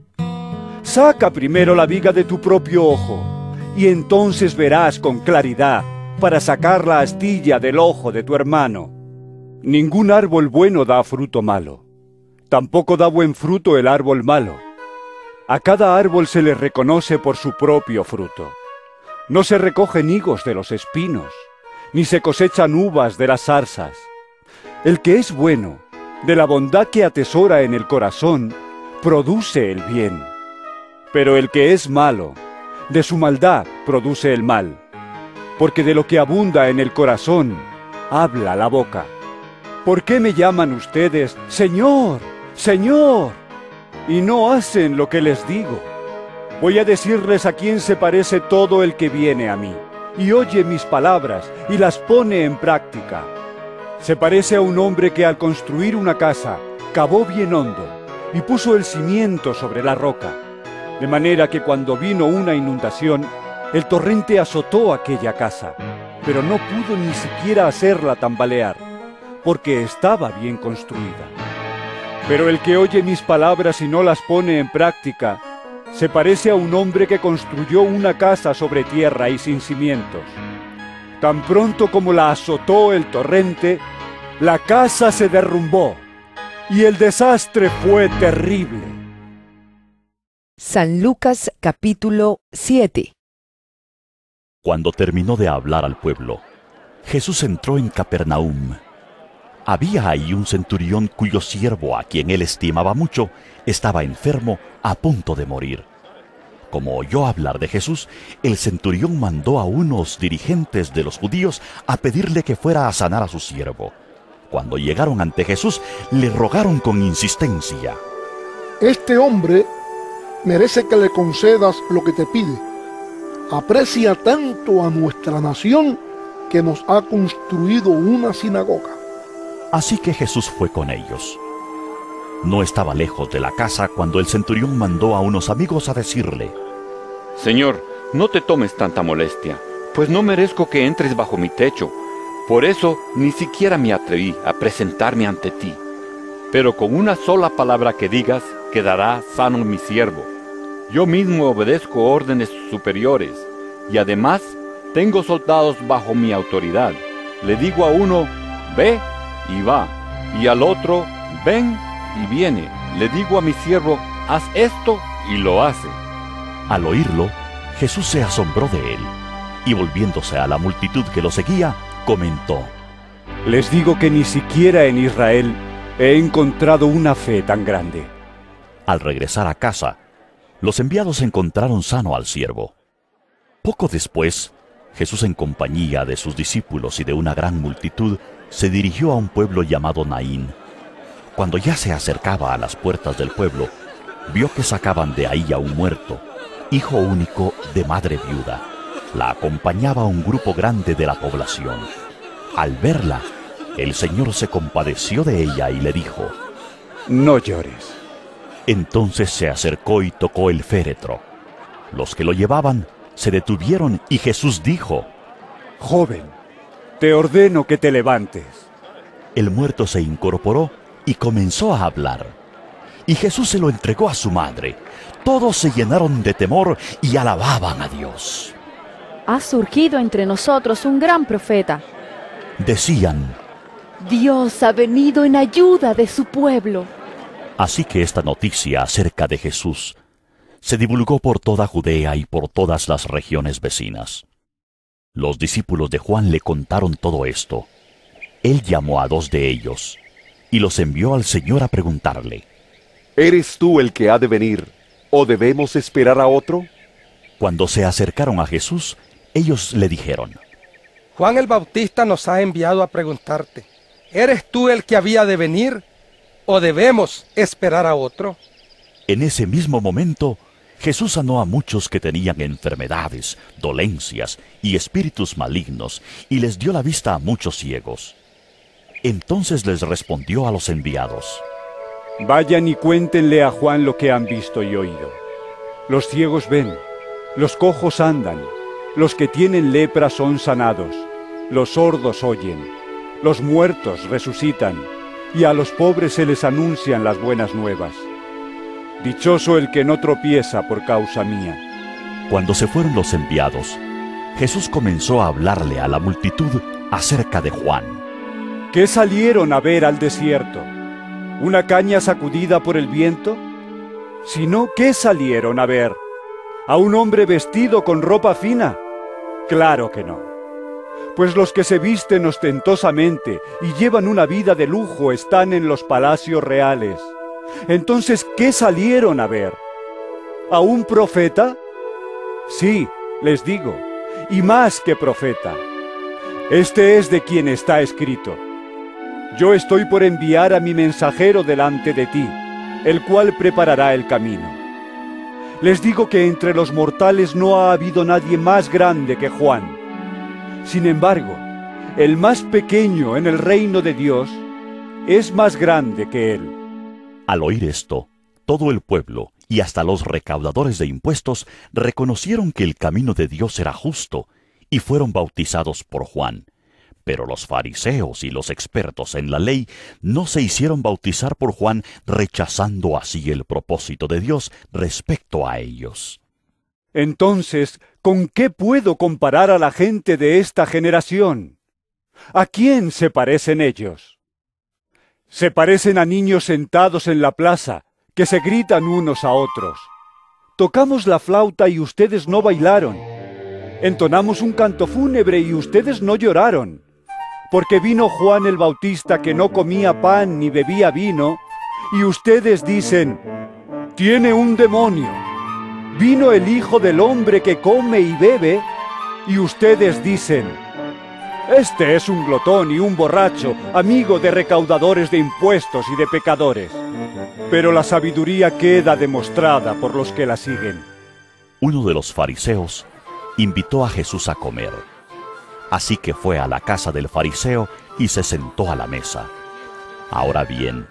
Saca primero la viga de tu propio ojo, y entonces verás con claridad para sacar la astilla del ojo de tu hermano. Ningún árbol bueno da fruto malo, tampoco da buen fruto el árbol malo. A cada árbol se le reconoce por su propio fruto. No se recogen higos de los espinos, ni se cosechan uvas de las zarzas. El que es bueno, de la bondad que atesora en el corazón, produce el bien. Pero el que es malo, de su maldad produce el mal, porque de lo que abunda en el corazón, habla la boca. ¿Por qué me llaman ustedes Señor, Señor, y no hacen lo que les digo? Voy a decirles a quién se parece todo el que viene a mí, y oye mis palabras, y las pone en práctica. Se parece a un hombre que al construir una casa, cavó bien hondo, y puso el cimiento sobre la roca, de manera que cuando vino una inundación, el torrente azotó aquella casa, pero no pudo ni siquiera hacerla tambalear, porque estaba bien construida. Pero el que oye mis palabras y no las pone en práctica, se parece a un hombre que construyó una casa sobre tierra y sin cimientos. Tan pronto como la azotó el torrente, la casa se derrumbó, y el desastre fue terrible. San Lucas capítulo 7. Cuando terminó de hablar al pueblo, Jesús entró en Capernaum. Había ahí un centurión cuyo siervo, a quien él estimaba mucho, estaba enfermo, a punto de morir. Como oyó hablar de Jesús, el centurión mandó a unos dirigentes de los judíos a pedirle que fuera a sanar a su siervo. Cuando llegaron ante Jesús, le rogaron con insistencia: Este hombre merece que le concedas lo que te pide. Aprecia tanto a nuestra nación que nos ha construido una sinagoga. Así que Jesús fue con ellos. No estaba lejos de la casa cuando el centurión mandó a unos amigos a decirle: Señor, no te tomes tanta molestia, pues no merezco que entres bajo mi techo. Por eso ni siquiera me atreví a presentarme ante ti. Pero con una sola palabra que digas, quedará sano mi siervo. Yo mismo obedezco órdenes superiores, y además tengo soldados bajo mi autoridad. Le digo a uno, ve, y va, y al otro, ven, y viene. Le digo a mi siervo, haz esto, y lo hace. Al oírlo, Jesús se asombró de él, y volviéndose a la multitud que lo seguía, comentó: Les digo que ni siquiera en Israel he encontrado una fe tan grande. Al regresar a casa, los enviados encontraron sano al siervo. Poco después, Jesús, en compañía de sus discípulos y de una gran multitud, se dirigió a un pueblo llamado Naín. Cuando ya se acercaba a las puertas del pueblo, vio que sacaban de ahí a un muerto, hijo único de madre viuda. La acompañaba un grupo grande de la población. Al verla, el Señor se compadeció de ella y le dijo: No llores. Entonces se acercó y tocó el féretro. Los que lo llevaban se detuvieron y Jesús dijo: Joven, te ordeno que te levantes. El muerto se incorporó y comenzó a hablar. Y Jesús se lo entregó a su madre. Todos se llenaron de temor y alababan a Dios. Ha surgido entre nosotros un gran profeta. Decían: Dios ha venido en ayuda de su pueblo. Así que esta noticia acerca de Jesús se divulgó por toda Judea y por todas las regiones vecinas. Los discípulos de Juan le contaron todo esto. Él llamó a 2 de ellos y los envió al Señor a preguntarle: ¿Eres tú el que ha de venir, o debemos esperar a otro? Cuando se acercaron a Jesús, ellos le dijeron: Juan el Bautista nos ha enviado a preguntarte, ¿eres tú el que había de venir, o debemos esperar a otro? En ese mismo momento, Jesús sanó a muchos que tenían enfermedades, dolencias y espíritus malignos, y les dio la vista a muchos ciegos. Entonces les respondió a los enviados: Vayan y cuéntenle a Juan lo que han visto y oído. Los ciegos ven, los cojos andan, los que tienen lepra son sanados, los sordos oyen, los muertos resucitan, y a los pobres se les anuncian las buenas nuevas. Dichoso el que no tropieza por causa mía. Cuando se fueron los enviados, Jesús comenzó a hablarle a la multitud acerca de Juan. ¿Qué salieron a ver al desierto? ¿Una caña sacudida por el viento? Si no, ¿qué salieron a ver? ¿A un hombre vestido con ropa fina? Claro que no. Pues los que se visten ostentosamente y llevan una vida de lujo están en los palacios reales. Entonces, ¿qué salieron a ver? ¿A un profeta? Sí, les digo, y más que profeta. Este es de quien está escrito: Yo estoy por enviar a mi mensajero delante de ti, el cual preparará el camino. Les digo que entre los mortales no ha habido nadie más grande que Juan. Sin embargo, el más pequeño en el reino de Dios es más grande que él. Al oír esto, todo el pueblo y hasta los recaudadores de impuestos reconocieron que el camino de Dios era justo y fueron bautizados por Juan. Pero los fariseos y los expertos en la ley no se hicieron bautizar por Juan, rechazando así el propósito de Dios respecto a ellos. Entonces, ¿con qué puedo comparar a la gente de esta generación? ¿A quién se parecen ellos? Se parecen a niños sentados en la plaza, que se gritan unos a otros. Tocamos la flauta y ustedes no bailaron. Entonamos un canto fúnebre y ustedes no lloraron. Porque vino Juan el Bautista que no comía pan ni bebía vino, y ustedes dicen, tiene un demonio. Vino el Hijo del Hombre que come y bebe, y ustedes dicen, este es un glotón y un borracho, amigo de recaudadores de impuestos y de pecadores. Pero la sabiduría queda demostrada por los que la siguen. Uno de los fariseos invitó a Jesús a comer. Así que fue a la casa del fariseo y se sentó a la mesa. Ahora bien,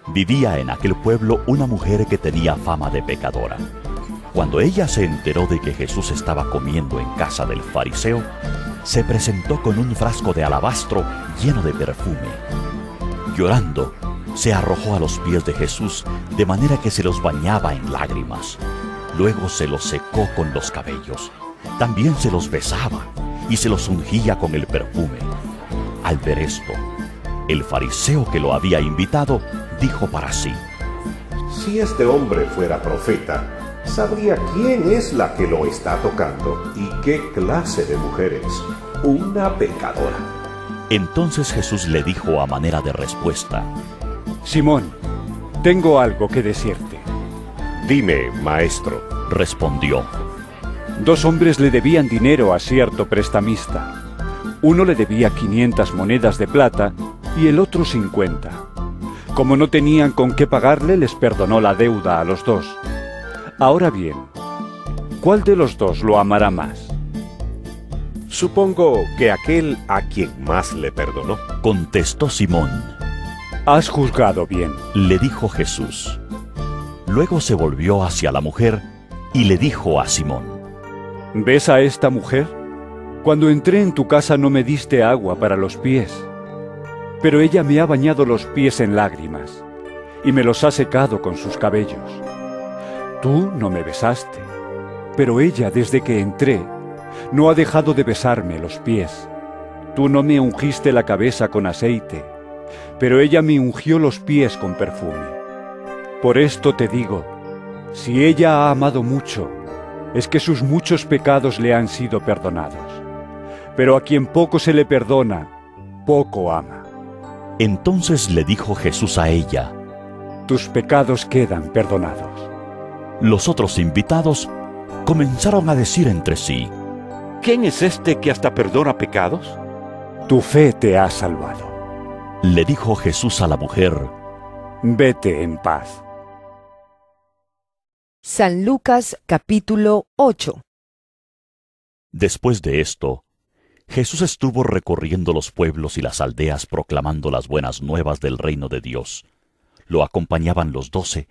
vivía en aquel pueblo una mujer que tenía fama de pecadora. Cuando ella se enteró de que Jesús estaba comiendo en casa del fariseo, se presentó con un frasco de alabastro lleno de perfume. Llorando, se arrojó a los pies de Jesús, de manera que se los bañaba en lágrimas. Luego se los secó con los cabellos. También se los besaba y se los ungía con el perfume. Al ver esto, el fariseo que lo había invitado dijo para sí: Si este hombre fuera profeta, sabría quién es la que lo está tocando y qué clase de mujer es. Una pecadora. Entonces Jesús le dijo a manera de respuesta: Simón, tengo algo que decirte. Dime, maestro, respondió. 2 hombres le debían dinero a cierto prestamista. Uno le debía 500 monedas de plata y el otro 50. Como no tenían con qué pagarle, les perdonó la deuda a los 2. Ahora bien, ¿cuál de los 2 lo amará más? Supongo que aquel a quien más le perdonó, contestó Simón. Has juzgado bien, le dijo Jesús. Luego se volvió hacia la mujer y le dijo a Simón: ¿Ves a esta mujer? Cuando entré en tu casa no me diste agua para los pies, pero ella me ha bañado los pies en lágrimas y me los ha secado con sus cabellos. Tú no me besaste, pero ella desde que entré no ha dejado de besarme los pies. Tú no me ungiste la cabeza con aceite, pero ella me ungió los pies con perfume. Por esto te digo, si ella ha amado mucho, es que sus muchos pecados le han sido perdonados. Pero a quien poco se le perdona, poco ama. Entonces le dijo Jesús a ella: tus pecados quedan perdonados. Los otros invitados comenzaron a decir entre sí: ¿quién es este que hasta perdona pecados? Tu fe te ha salvado. Le dijo Jesús a la mujer: vete en paz. San Lucas capítulo 8. Después de esto, Jesús estuvo recorriendo los pueblos y las aldeas proclamando las buenas nuevas del reino de Dios. Lo acompañaban los 12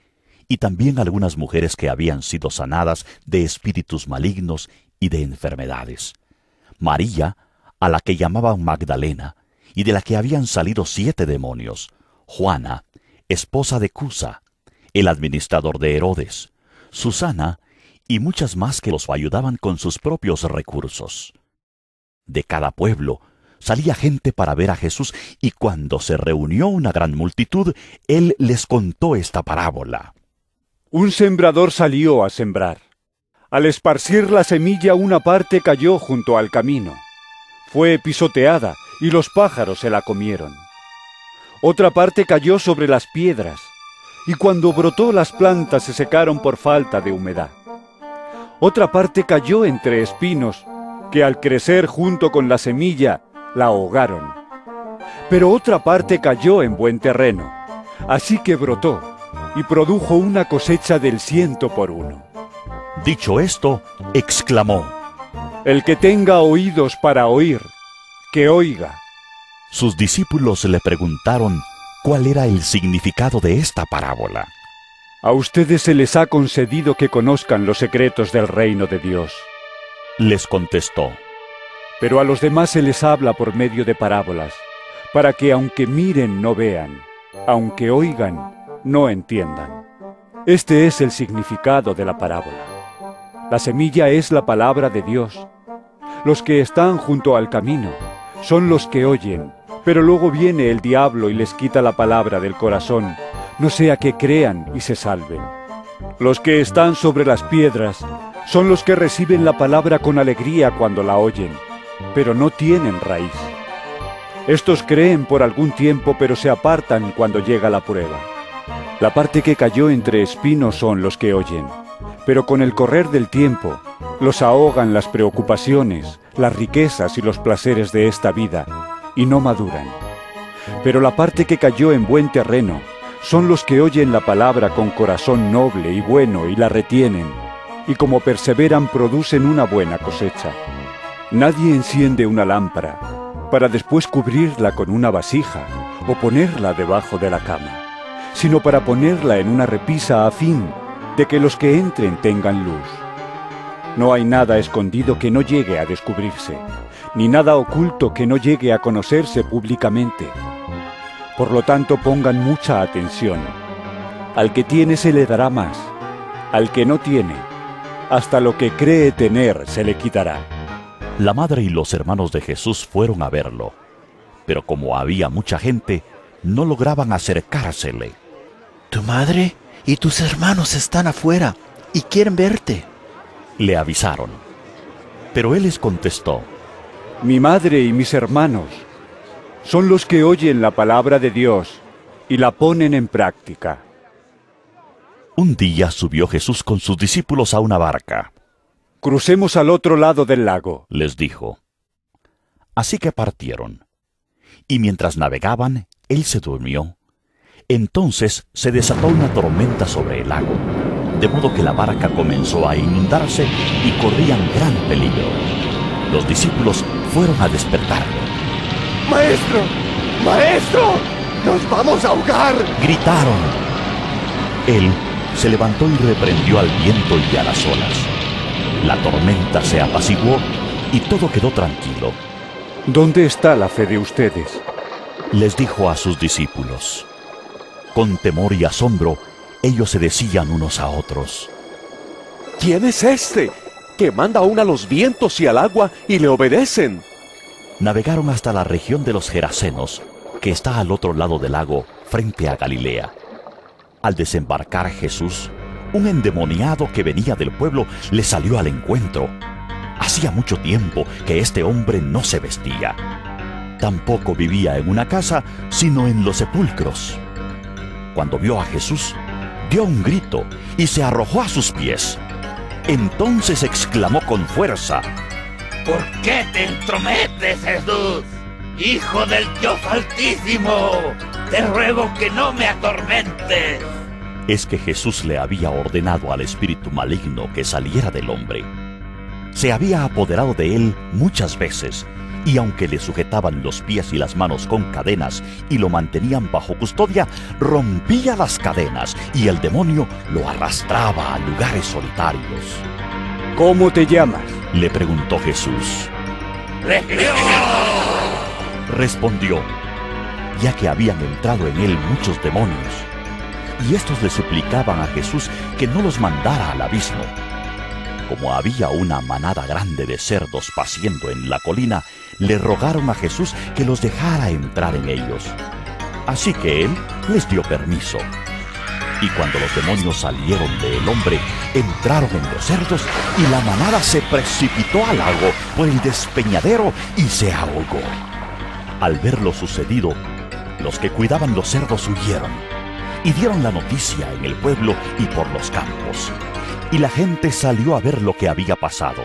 y también algunas mujeres que habían sido sanadas de espíritus malignos y de enfermedades. María, a la que llamaban Magdalena, y de la que habían salido 7 demonios. Juana, esposa de Cusa, el administrador de Herodes, Susana, y muchas más que los ayudaban con sus propios recursos. De cada pueblo salía gente para ver a Jesús, y cuando se reunió una gran multitud, él les contó esta parábola. Un sembrador salió a sembrar. Al esparcir la semilla, una parte cayó junto al camino. Fue pisoteada, y los pájaros se la comieron. Otra parte cayó sobre las piedras, y cuando brotó las plantas se secaron por falta de humedad. Otra parte cayó entre espinos, que al crecer junto con la semilla, la ahogaron. Pero otra parte cayó en buen terreno, así que brotó, y produjo una cosecha del 100 por 1. Dicho esto, exclamó: el que tenga oídos para oír, que oiga. Sus discípulos le preguntaron cuál era el significado de esta parábola. A ustedes se les ha concedido que conozcan los secretos del reino de Dios. Les contestó: pero a los demás se les habla por medio de parábolas, para que aunque miren no vean, aunque oigan no entiendan. Este es el significado de la parábola. La semilla es la palabra de Dios. Los que están junto al camino son los que oyen, pero luego viene el diablo y les quita la palabra del corazón, no sea que crean y se salven. Los que están sobre las piedras son los que reciben la palabra con alegría cuando la oyen, pero no tienen raíz. Estos creen por algún tiempo, pero se apartan cuando llega la prueba. La parte que cayó entre espinos son los que oyen, pero con el correr del tiempo los ahogan las preocupaciones, las riquezas y los placeres de esta vida, y no maduran. Pero la parte que cayó en buen terreno son los que oyen la palabra con corazón noble y bueno y la retienen, y como perseveran producen una buena cosecha. Nadie enciende una lámpara para después cubrirla con una vasija o ponerla debajo de la cama, sino para ponerla en una repisa a fin de que los que entren tengan luz. No hay nada escondido que no llegue a descubrirse, ni nada oculto que no llegue a conocerse públicamente. Por lo tanto, pongan mucha atención. Al que tiene se le dará más, al que no tiene, hasta lo que cree tener se le quitará. La madre y los hermanos de Jesús fueron a verlo, pero como había mucha gente, no lograban acercársele. Tu madre y tus hermanos están afuera y quieren verte, le avisaron. Pero él les contestó: Mi madre y mis hermanos son los que oyen la palabra de Dios y la ponen en práctica. Un día subió Jesús con sus discípulos a una barca. Crucemos al otro lado del lago, les dijo. Así que partieron. Y mientras navegaban, él se durmió. Entonces se desató una tormenta sobre el lago, de modo que la barca comenzó a inundarse y corrían gran peligro. Los discípulos fueron a despertarlo. ¡Maestro! ¡Maestro! ¡Nos vamos a ahogar! Gritaron. Él se levantó y reprendió al viento y a las olas. La tormenta se apaciguó y todo quedó tranquilo. ¿Dónde está la fe de ustedes?, les dijo a sus discípulos. Con temor y asombro, ellos se decían unos a otros: ¿Quién es este que manda aún a los vientos y al agua y le obedecen? Navegaron hasta la región de los Gerasenos, que está al otro lado del lago, frente a Galilea. Al desembarcar Jesús, un endemoniado que venía del pueblo le salió al encuentro. Hacía mucho tiempo que este hombre no se vestía. Tampoco vivía en una casa, sino en los sepulcros. Cuando vio a Jesús, dio un grito y se arrojó a sus pies. Entonces exclamó con fuerza: ¿Por qué te entrometes, Jesús? Hijo del Dios Altísimo, te ruego que no me atormentes. Es que Jesús le había ordenado al espíritu maligno que saliera del hombre. Se había apoderado de él muchas veces, y aunque le sujetaban los pies y las manos con cadenas y lo mantenían bajo custodia, rompía las cadenas y el demonio lo arrastraba a lugares solitarios. ¿Cómo te llamas?, le preguntó Jesús. ¡Legión!, respondió, ya que habían entrado en él muchos demonios. Y estos le suplicaban a Jesús que no los mandara al abismo. Como había una manada grande de cerdos paciendo en la colina, le rogaron a Jesús que los dejara entrar en ellos. Así que él les dio permiso. Y cuando los demonios salieron del hombre, entraron en los cerdos y la manada se precipitó al lago por el despeñadero y se ahogó. Al ver lo sucedido, los que cuidaban los cerdos huyeron y dieron la noticia en el pueblo y por los campos. Y la gente salió a ver lo que había pasado.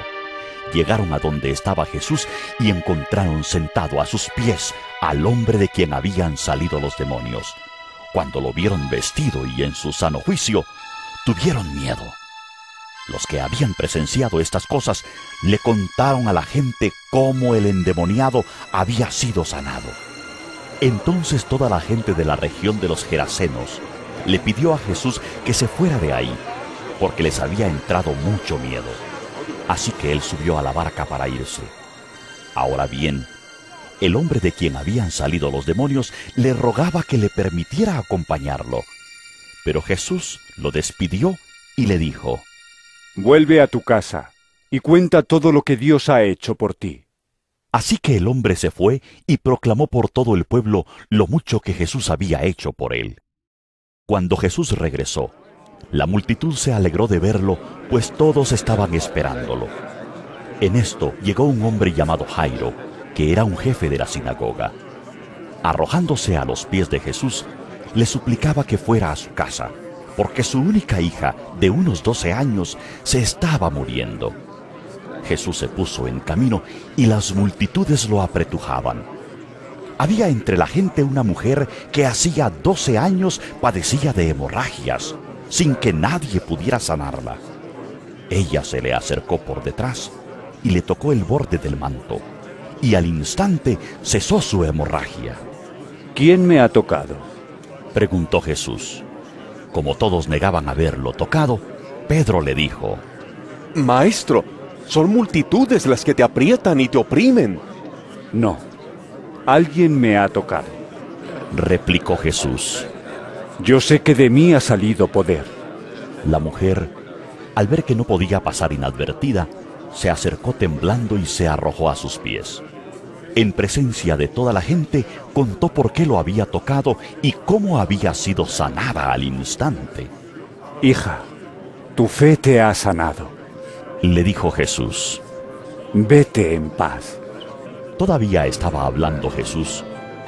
Llegaron a donde estaba Jesús y encontraron sentado a sus pies al hombre de quien habían salido los demonios. Cuando lo vieron vestido y en su sano juicio, tuvieron miedo. Los que habían presenciado estas cosas le contaron a la gente cómo el endemoniado había sido sanado. Entonces toda la gente de la región de los Gerasenos le pidió a Jesús que se fuera de ahí, porque les había entrado mucho miedo. Así que él subió a la barca para irse. Ahora bien, el hombre de quien habían salido los demonios le rogaba que le permitiera acompañarlo. Pero Jesús lo despidió y le dijo: Vuelve a tu casa y cuenta todo lo que Dios ha hecho por ti. Así que el hombre se fue y proclamó por todo el pueblo lo mucho que Jesús había hecho por él. Cuando Jesús regresó, La multitud se alegró de verlo, pues todos estaban esperándolo. En esto llegó un hombre llamado Jairo, que era un jefe de la sinagoga. Arrojándose a los pies de Jesús, le suplicaba que fuera a su casa, porque su única hija, de unos 12 años, se estaba muriendo. Jesús se puso en camino y las multitudes lo apretujaban. Había entre la gente una mujer que hacía 12 años padecía de hemorragias, sin que nadie pudiera sanarla. Ella se le acercó por detrás y le tocó el borde del manto, y al instante cesó su hemorragia. ¿Quién me ha tocado?, preguntó Jesús. Como todos negaban haberlo tocado, Pedro le dijo: Maestro, son multitudes las que te aprietan y te oprimen. No, alguien me ha tocado, replicó Jesús. Yo sé que de mí ha salido poder. La mujer, al ver que no podía pasar inadvertida, se acercó temblando y se arrojó a sus pies. En presencia de toda la gente, contó por qué lo había tocado y cómo había sido sanada al instante. Hija, tu fe te ha sanado, le dijo Jesús. Vete en paz. Todavía estaba hablando Jesús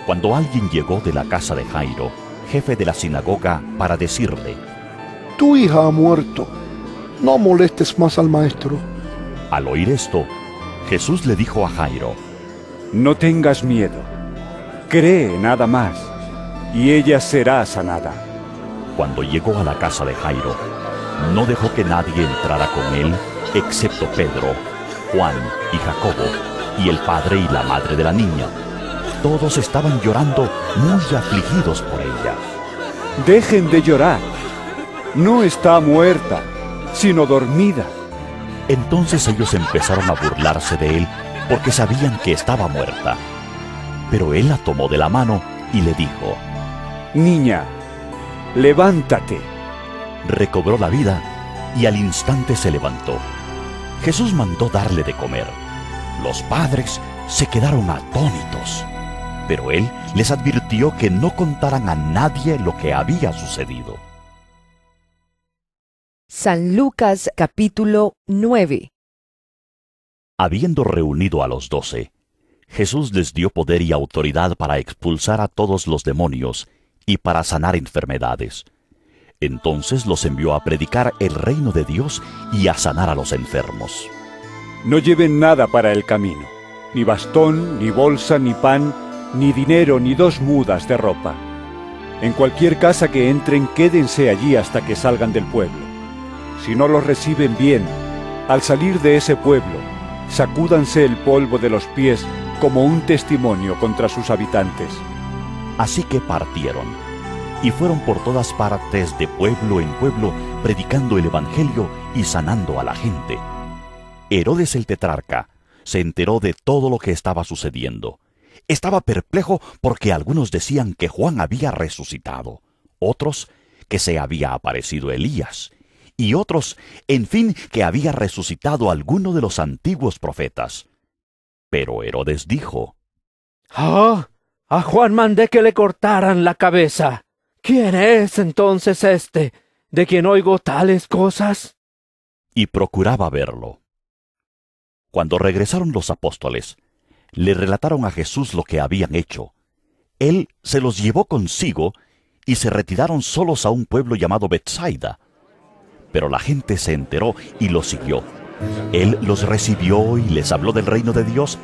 cuando alguien llegó de la casa de Jairo, jefe de la sinagoga, para decirle: Tu hija ha muerto, no molestes más al maestro. Al oír esto, Jesús le dijo a Jairo: No tengas miedo, cree nada más, y ella será sanada. Cuando llegó a la casa de Jairo, no dejó que nadie entrara con él, excepto Pedro, Juan y Jacobo, y el padre y la madre de la niña. Todos estaban llorando, muy afligidos por ella. Dejen de llorar. No está muerta, sino dormida. Entonces ellos empezaron a burlarse de él, porque sabían que estaba muerta. Pero él la tomó de la mano y le dijo: Niña, levántate. Recobró la vida y al instante se levantó. Jesús mandó darle de comer. Los padres se quedaron atónitos, pero él les advirtió que no contaran a nadie lo que había sucedido. San Lucas capítulo 9. Habiendo reunido a los 12, Jesús les dio poder y autoridad para expulsar a todos los demonios y para sanar enfermedades. Entonces los envió a predicar el reino de Dios y a sanar a los enfermos. No lleven nada para el camino, ni bastón, ni bolsa, ni pan, ni dinero, ni 2 mudas de ropa. En cualquier casa que entren, quédense allí hasta que salgan del pueblo. Si no los reciben bien, al salir de ese pueblo, sacúdanse el polvo de los pies como un testimonio contra sus habitantes. Así que partieron, y fueron por todas partes de pueblo en pueblo, predicando el evangelio y sanando a la gente. Herodes el tetrarca se enteró de todo lo que estaba sucediendo. Estaba perplejo porque algunos decían que Juan había resucitado, otros que se había aparecido Elías, y otros, en fin, que había resucitado alguno de los antiguos profetas. Pero Herodes dijo: a Juan mandé que le cortaran la cabeza. ¿Quién es entonces este, de quien oigo tales cosas? Y procuraba verlo. Cuando regresaron los apóstoles, le relataron a Jesús lo que habían hecho. Él se los llevó consigo y se retiraron solos a un pueblo llamado Betsaida. Pero la gente se enteró y lo siguió. Él los recibió y les habló del reino de Dios.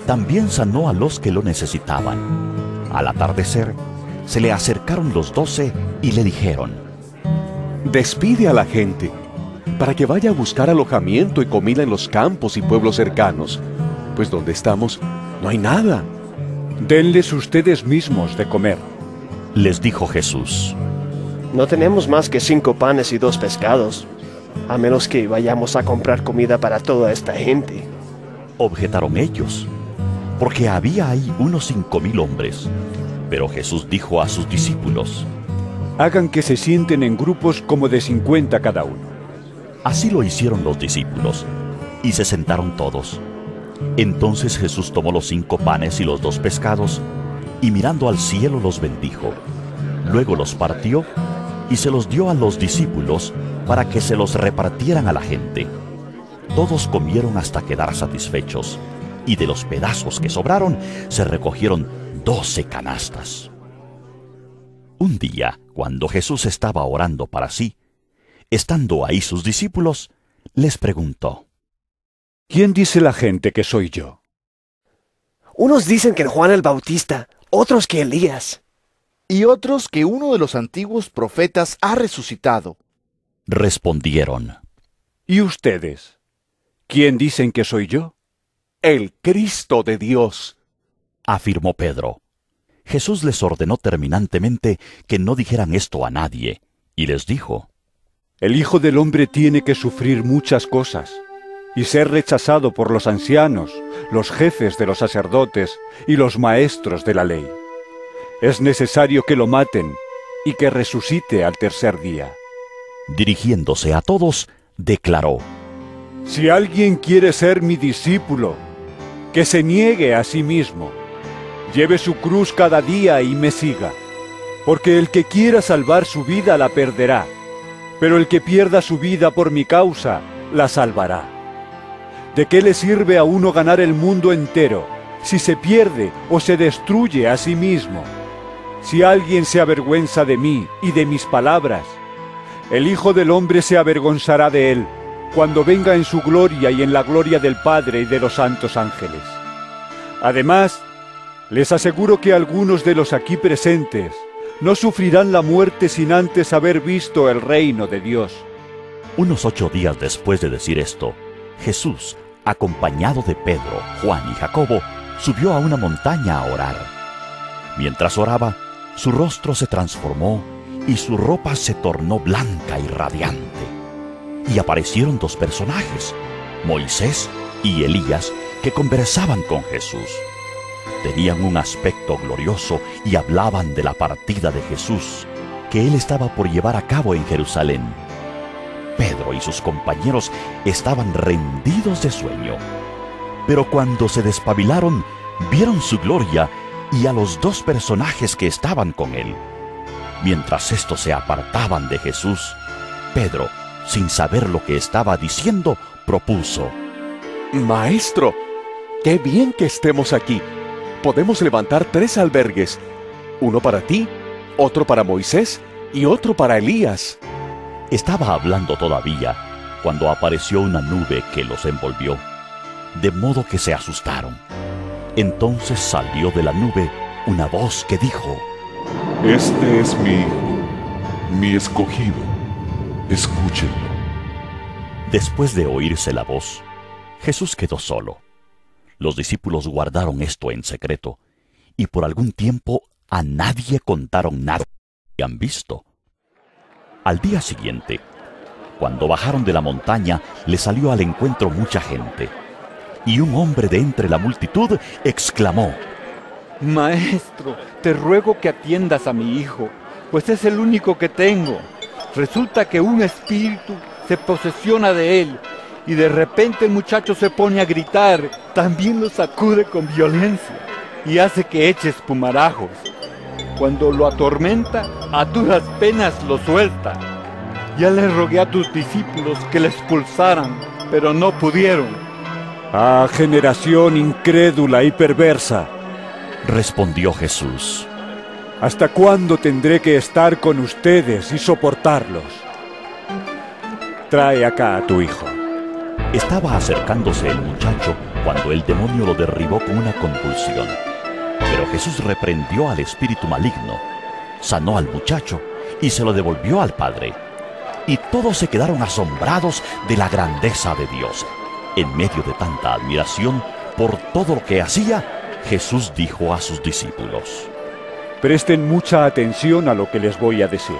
También sanó a los que lo necesitaban. Al atardecer, se le acercaron los 12 y le dijeron: Despide a la gente, para que vaya a buscar alojamiento y comida en los campos y pueblos cercanos, pues donde estamos no hay nada. Denles ustedes mismos de comer, les dijo Jesús. No tenemos más que 5 panes y 2 pescados, a menos que vayamos a comprar comida para toda esta gente. Objetaron ellos, porque había ahí unos 5,000 hombres. Pero Jesús dijo a sus discípulos: Hagan que se sienten en grupos como de 50 cada uno. Así lo hicieron los discípulos, y se sentaron todos. Entonces Jesús tomó los 5 panes y los 2 pescados, y mirando al cielo los bendijo. Luego los partió y se los dio a los discípulos para que se los repartieran a la gente. Todos comieron hasta quedar satisfechos, y de los pedazos que sobraron se recogieron 12 canastas. Un día, cuando Jesús estaba orando para sí, estando ahí sus discípulos, les preguntó: ¿Quién dice la gente que soy yo? Unos dicen que Juan el Bautista, otros que Elías. Y otros que uno de los antiguos profetas ha resucitado. Respondieron: ¿Y ustedes? ¿Quién dicen que soy yo? El Cristo de Dios, afirmó Pedro. Jesús les ordenó terminantemente que no dijeran esto a nadie, y les dijo: El Hijo del Hombre tiene que sufrir muchas cosas, y ser rechazado por los ancianos, los jefes de los sacerdotes y los maestros de la ley. Es necesario que lo maten y que resucite al tercer día. Dirigiéndose a todos, declaró: Si alguien quiere ser mi discípulo, que se niegue a sí mismo, lleve su cruz cada día y me siga. Porque el que quiera salvar su vida la perderá, pero el que pierda su vida por mi causa la salvará. ¿De qué le sirve a uno ganar el mundo entero si se pierde o se destruye a sí mismo? Si alguien se avergüenza de mí y de mis palabras, el Hijo del Hombre se avergonzará de él cuando venga en su gloria y en la gloria del Padre y de los santos ángeles. Además, les aseguro que algunos de los aquí presentes no sufrirán la muerte sin antes haber visto el reino de Dios. Unos 8 días después de decir esto, Jesús, acompañado de Pedro, Juan y Jacobo, subió a una montaña a orar. Mientras oraba, su rostro se transformó y su ropa se tornó blanca y radiante. Y aparecieron 2 personajes, Moisés y Elías, que conversaban con Jesús. Tenían un aspecto glorioso y hablaban de la partida de Jesús, que él estaba por llevar a cabo en Jerusalén. Pedro y sus compañeros estaban rendidos de sueño. Pero cuando se despabilaron, vieron su gloria y a los 2 personajes que estaban con él. Mientras estos se apartaban de Jesús, Pedro, sin saber lo que estaba diciendo, propuso: Maestro, qué bien que estemos aquí. Podemos levantar 3 albergues, uno para ti, otro para Moisés y otro para Elías. Estaba hablando todavía cuando apareció una nube que los envolvió, de modo que se asustaron. Entonces salió de la nube una voz que dijo: Este es mi hijo, mi escogido. Escúchenlo. Después de oírse la voz, Jesús quedó solo. Los discípulos guardaron esto en secreto, y por algún tiempo a nadie contaron nada que habían visto. Al día siguiente, cuando bajaron de la montaña, le salió al encuentro mucha gente, y un hombre de entre la multitud exclamó: Maestro, te ruego que atiendas a mi hijo, pues es el único que tengo. Resulta que un espíritu se posesiona de él, y de repente el muchacho se pone a gritar, también lo sacude con violencia, y hace que eche espumarajos. Cuando lo atormenta, a duras penas lo suelta. Ya le rogué a tus discípulos que le expulsaran, pero no pudieron. ¡Ah, generación incrédula y perversa! Respondió Jesús: ¿Hasta cuándo tendré que estar con ustedes y soportarlos? Trae acá a tu hijo. Estaba acercándose el muchacho cuando el demonio lo derribó con una convulsión. Pero Jesús reprendió al espíritu maligno, sanó al muchacho y se lo devolvió al padre. Y todos se quedaron asombrados de la grandeza de Dios. En medio de tanta admiración por todo lo que hacía, Jesús dijo a sus discípulos: Presten mucha atención a lo que les voy a decir.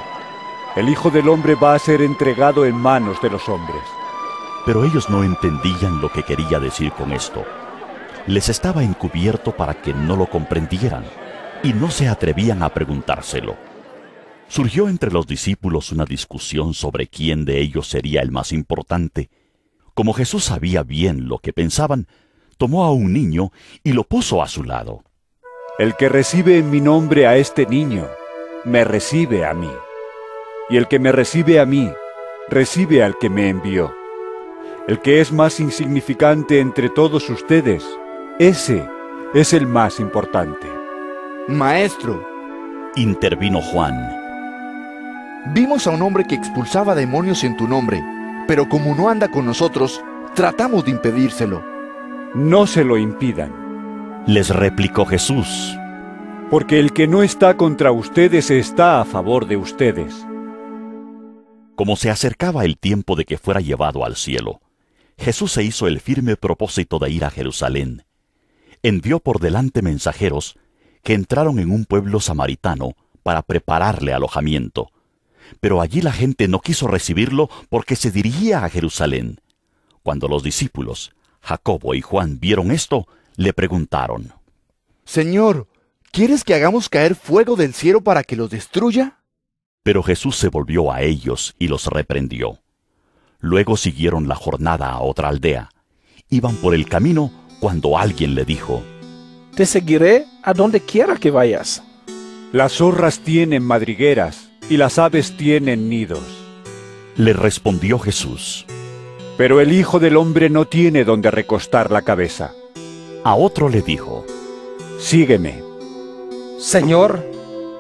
El Hijo del Hombre va a ser entregado en manos de los hombres. Pero ellos no entendían lo que quería decir con esto. Les estaba encubierto para que no lo comprendieran, y no se atrevían a preguntárselo. Surgió entre los discípulos una discusión sobre quién de ellos sería el más importante. Como Jesús sabía bien lo que pensaban, tomó a un niño y lo puso a su lado. El que recibe en mi nombre a este niño, me recibe a mí. y el que me recibe a mí, recibe al que me envió. El que es más insignificante entre todos ustedes, ese es el más importante. Maestro, intervino Juan, vimos a un hombre que expulsaba demonios en tu nombre, pero como no anda con nosotros, tratamos de impedírselo. No se lo impidan, les replicó Jesús, porque el que no está contra ustedes está a favor de ustedes. Como se acercaba el tiempo de que fuera llevado al cielo, Jesús se hizo el firme propósito de ir a Jerusalén. Envió por delante mensajeros que entraron en un pueblo samaritano para prepararle alojamiento. Pero allí la gente no quiso recibirlo porque se dirigía a Jerusalén. Cuando los discípulos, Jacobo y Juan, vieron esto, le preguntaron: Señor, ¿quieres que hagamos caer fuego del cielo para que los destruya? Pero Jesús se volvió a ellos y los reprendió. Luego siguieron la jornada a otra aldea. Iban por el camino cuando alguien le dijo: Te seguiré a donde quiera que vayas. Las zorras tienen madrigueras y las aves tienen nidos. Le respondió Jesús: Pero el Hijo del Hombre no tiene donde recostar la cabeza. A otro le dijo: Sígueme. Señor,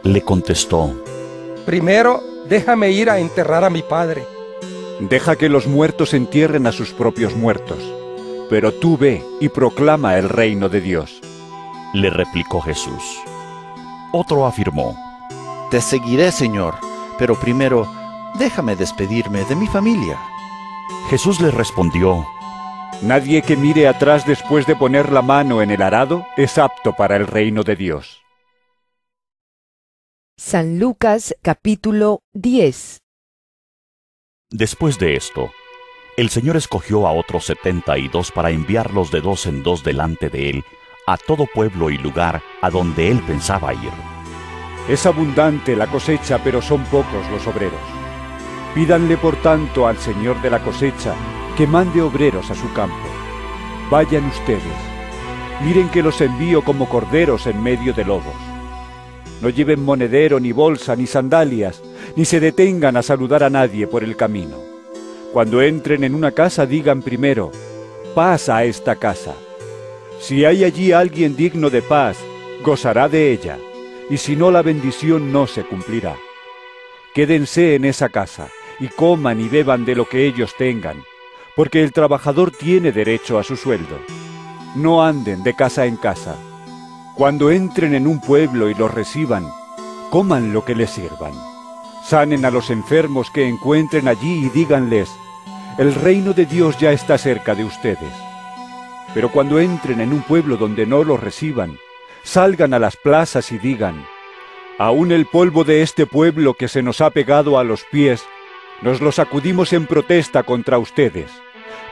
le contestó, primero déjame ir a enterrar a mi padre. Deja que los muertos entierren a sus propios muertos, pero tú ve y proclama el reino de Dios. Le replicó Jesús. Otro afirmó: Te seguiré, Señor, pero primero déjame despedirme de mi familia. Jesús le respondió: Nadie que mire atrás después de poner la mano en el arado es apto para el reino de Dios. San Lucas capítulo 10. Después de esto, el Señor escogió a otros 72 para enviarlos de 2 en 2 delante de Él a todo pueblo y lugar a donde Él pensaba ir. Es abundante la cosecha, pero son pocos los obreros. Pídanle por tanto al Señor de la cosecha que mande obreros a su campo. Vayan ustedes. Miren que los envío como corderos en medio de lobos. No lleven monedero, ni bolsa, ni sandalias, ni se detengan a saludar a nadie por el camino. Cuando entren en una casa, digan primero: paz a esta casa. Si hay allí alguien digno de paz, gozará de ella, y si no, la bendición no se cumplirá. Quédense en esa casa, y coman y beban de lo que ellos tengan, porque el trabajador tiene derecho a su sueldo. No anden de casa en casa. Cuando entren en un pueblo y los reciban, coman lo que les sirvan. Sanen a los enfermos que encuentren allí y díganles: el reino de Dios ya está cerca de ustedes. Pero cuando entren en un pueblo donde no los reciban, salgan a las plazas y digan: aún el polvo de este pueblo que se nos ha pegado a los pies, nos lo sacudimos en protesta contra ustedes.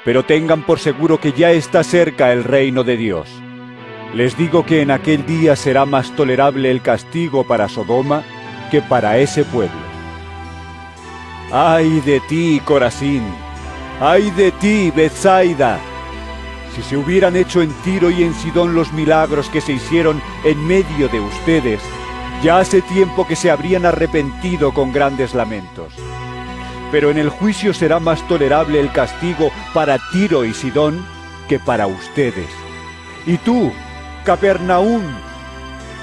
Pero tengan por seguro que ya está cerca el reino de Dios. Les digo que en aquel día será más tolerable el castigo para Sodoma que para ese pueblo. ¡Ay de ti, Corazín! ¡Ay de ti, Betsaida! Si se hubieran hecho en Tiro y en Sidón los milagros que se hicieron en medio de ustedes, ya hace tiempo que se habrían arrepentido con grandes lamentos. Pero en el juicio será más tolerable el castigo para Tiro y Sidón que para ustedes. Y tú, Capernaum,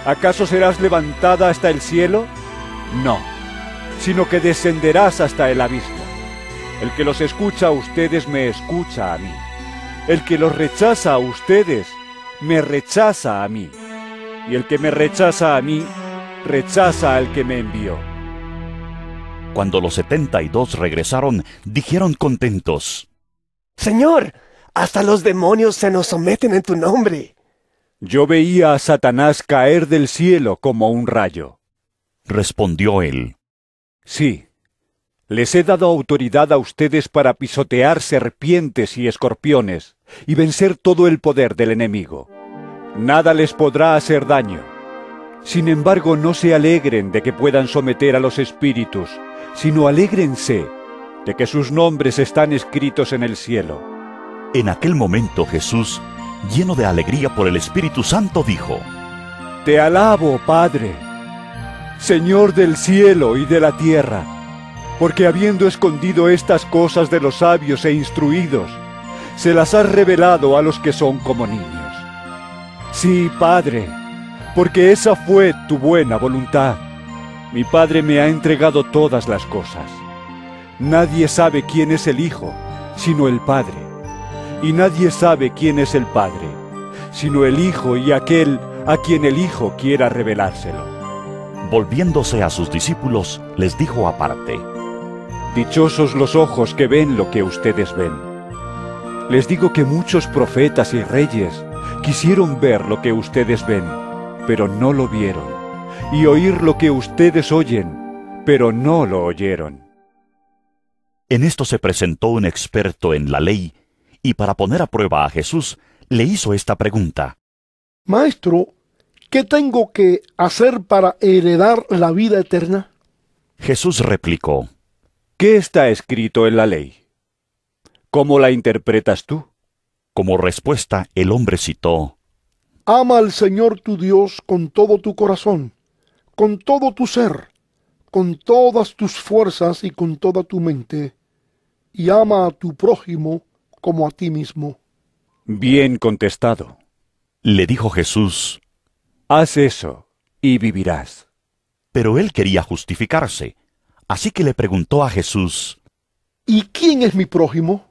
¿acaso serás levantada hasta el cielo? No, sino que descenderás hasta el abismo. El que los escucha a ustedes me escucha a mí. El que los rechaza a ustedes me rechaza a mí. Y el que me rechaza a mí, rechaza al que me envió. Cuando los 72 regresaron, dijeron contentos: Señor, hasta los demonios se nos someten en tu nombre. Yo veía a Satanás caer del cielo como un rayo. Respondió él: Sí, les he dado autoridad a ustedes para pisotear serpientes y escorpiones y vencer todo el poder del enemigo. Nada les podrá hacer daño. Sin embargo, no se alegren de que puedan someter a los espíritus, sino alégrense de que sus nombres están escritos en el cielo. En aquel momento Jesús, lleno de alegría por el Espíritu Santo, dijo: Te alabo, Padre, Señor del cielo y de la tierra, porque habiendo escondido estas cosas de los sabios e instruidos, se las has revelado a los que son como niños. Sí, Padre, porque esa fue tu buena voluntad. Mi Padre me ha entregado todas las cosas. Nadie sabe quién es el Hijo, sino el Padre. Y nadie sabe quién es el Padre, sino el Hijo y aquel a quien el Hijo quiera revelárselo. Volviéndose a sus discípulos, les dijo aparte: Dichosos los ojos que ven lo que ustedes ven. Les digo que muchos profetas y reyes quisieron ver lo que ustedes ven, pero no lo vieron, y oír lo que ustedes oyen, pero no lo oyeron. En esto se presentó un experto en la ley, y para poner a prueba a Jesús, le hizo esta pregunta: Maestro, ¿qué tengo que hacer para heredar la vida eterna? Jesús replicó: ¿Qué está escrito en la ley? ¿Cómo la interpretas tú? Como respuesta, el hombre citó: Ama al Señor tu Dios con todo tu corazón, con todo tu ser, con todas tus fuerzas y con toda tu mente, y ama a tu prójimo como a ti mismo. Bien contestado. Le dijo Jesús: Haz eso y vivirás. Pero él quería justificarse, así que le preguntó a Jesús: ¿Y quién es mi prójimo?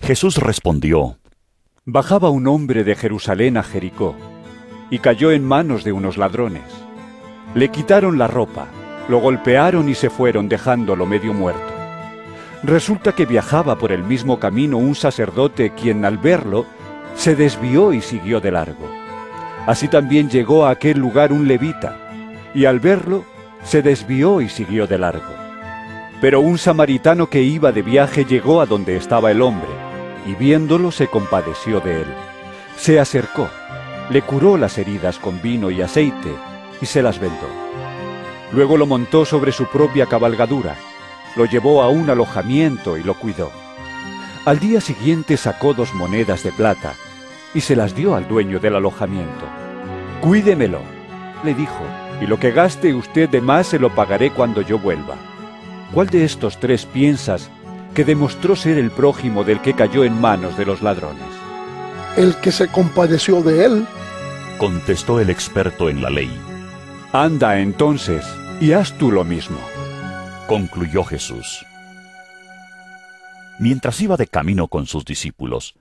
Jesús respondió: Bajaba un hombre de Jerusalén a Jericó, y cayó en manos de unos ladrones. Le quitaron la ropa, lo golpearon y se fueron dejándolo medio muerto. Resulta que viajaba por el mismo camino un sacerdote quien al verlo se desvió y siguió de largo. Así también llegó a aquel lugar un levita, y al verlo se desvió y siguió de largo. Pero un samaritano que iba de viaje llegó a donde estaba el hombre, y viéndolo se compadeció de él. Se acercó, le curó las heridas con vino y aceite, y se las vendó. Luego lo montó sobre su propia cabalgadura, lo llevó a un alojamiento y lo cuidó. Al día siguiente sacó 2 monedas de plata, y se las dio al dueño del alojamiento. «Cuídemelo», le dijo, «y lo que gaste usted de más se lo pagaré cuando yo vuelva». ¿Cuál de estos 3 piensas que demostró ser el prójimo del que cayó en manos de los ladrones? El que se compadeció de él, contestó el experto en la ley. Anda entonces, y haz tú lo mismo, concluyó Jesús. Mientras iba de camino con sus discípulos,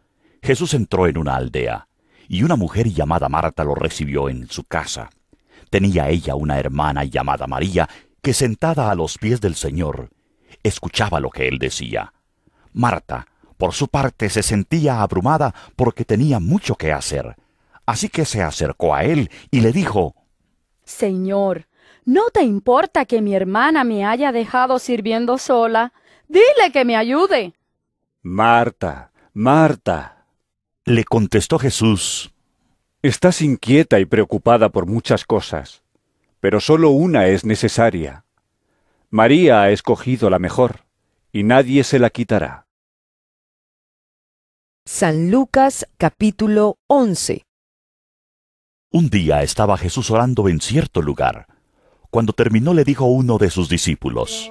Jesús entró en una aldea, y una mujer llamada Marta lo recibió en su casa. Tenía ella una hermana llamada María, que sentada a los pies del Señor, escuchaba lo que él decía. Marta, por su parte, se sentía abrumada porque tenía mucho que hacer. Así que se acercó a él y le dijo: Señor, ¿no te importa que mi hermana me haya dejado sirviendo sola? Dile que me ayude. Marta, Marta, le contestó Jesús, estás inquieta y preocupada por muchas cosas, pero solo una es necesaria. María ha escogido la mejor, y nadie se la quitará. San Lucas capítulo 11. Un día estaba Jesús orando en cierto lugar. Cuando terminó le dijo uno de sus discípulos: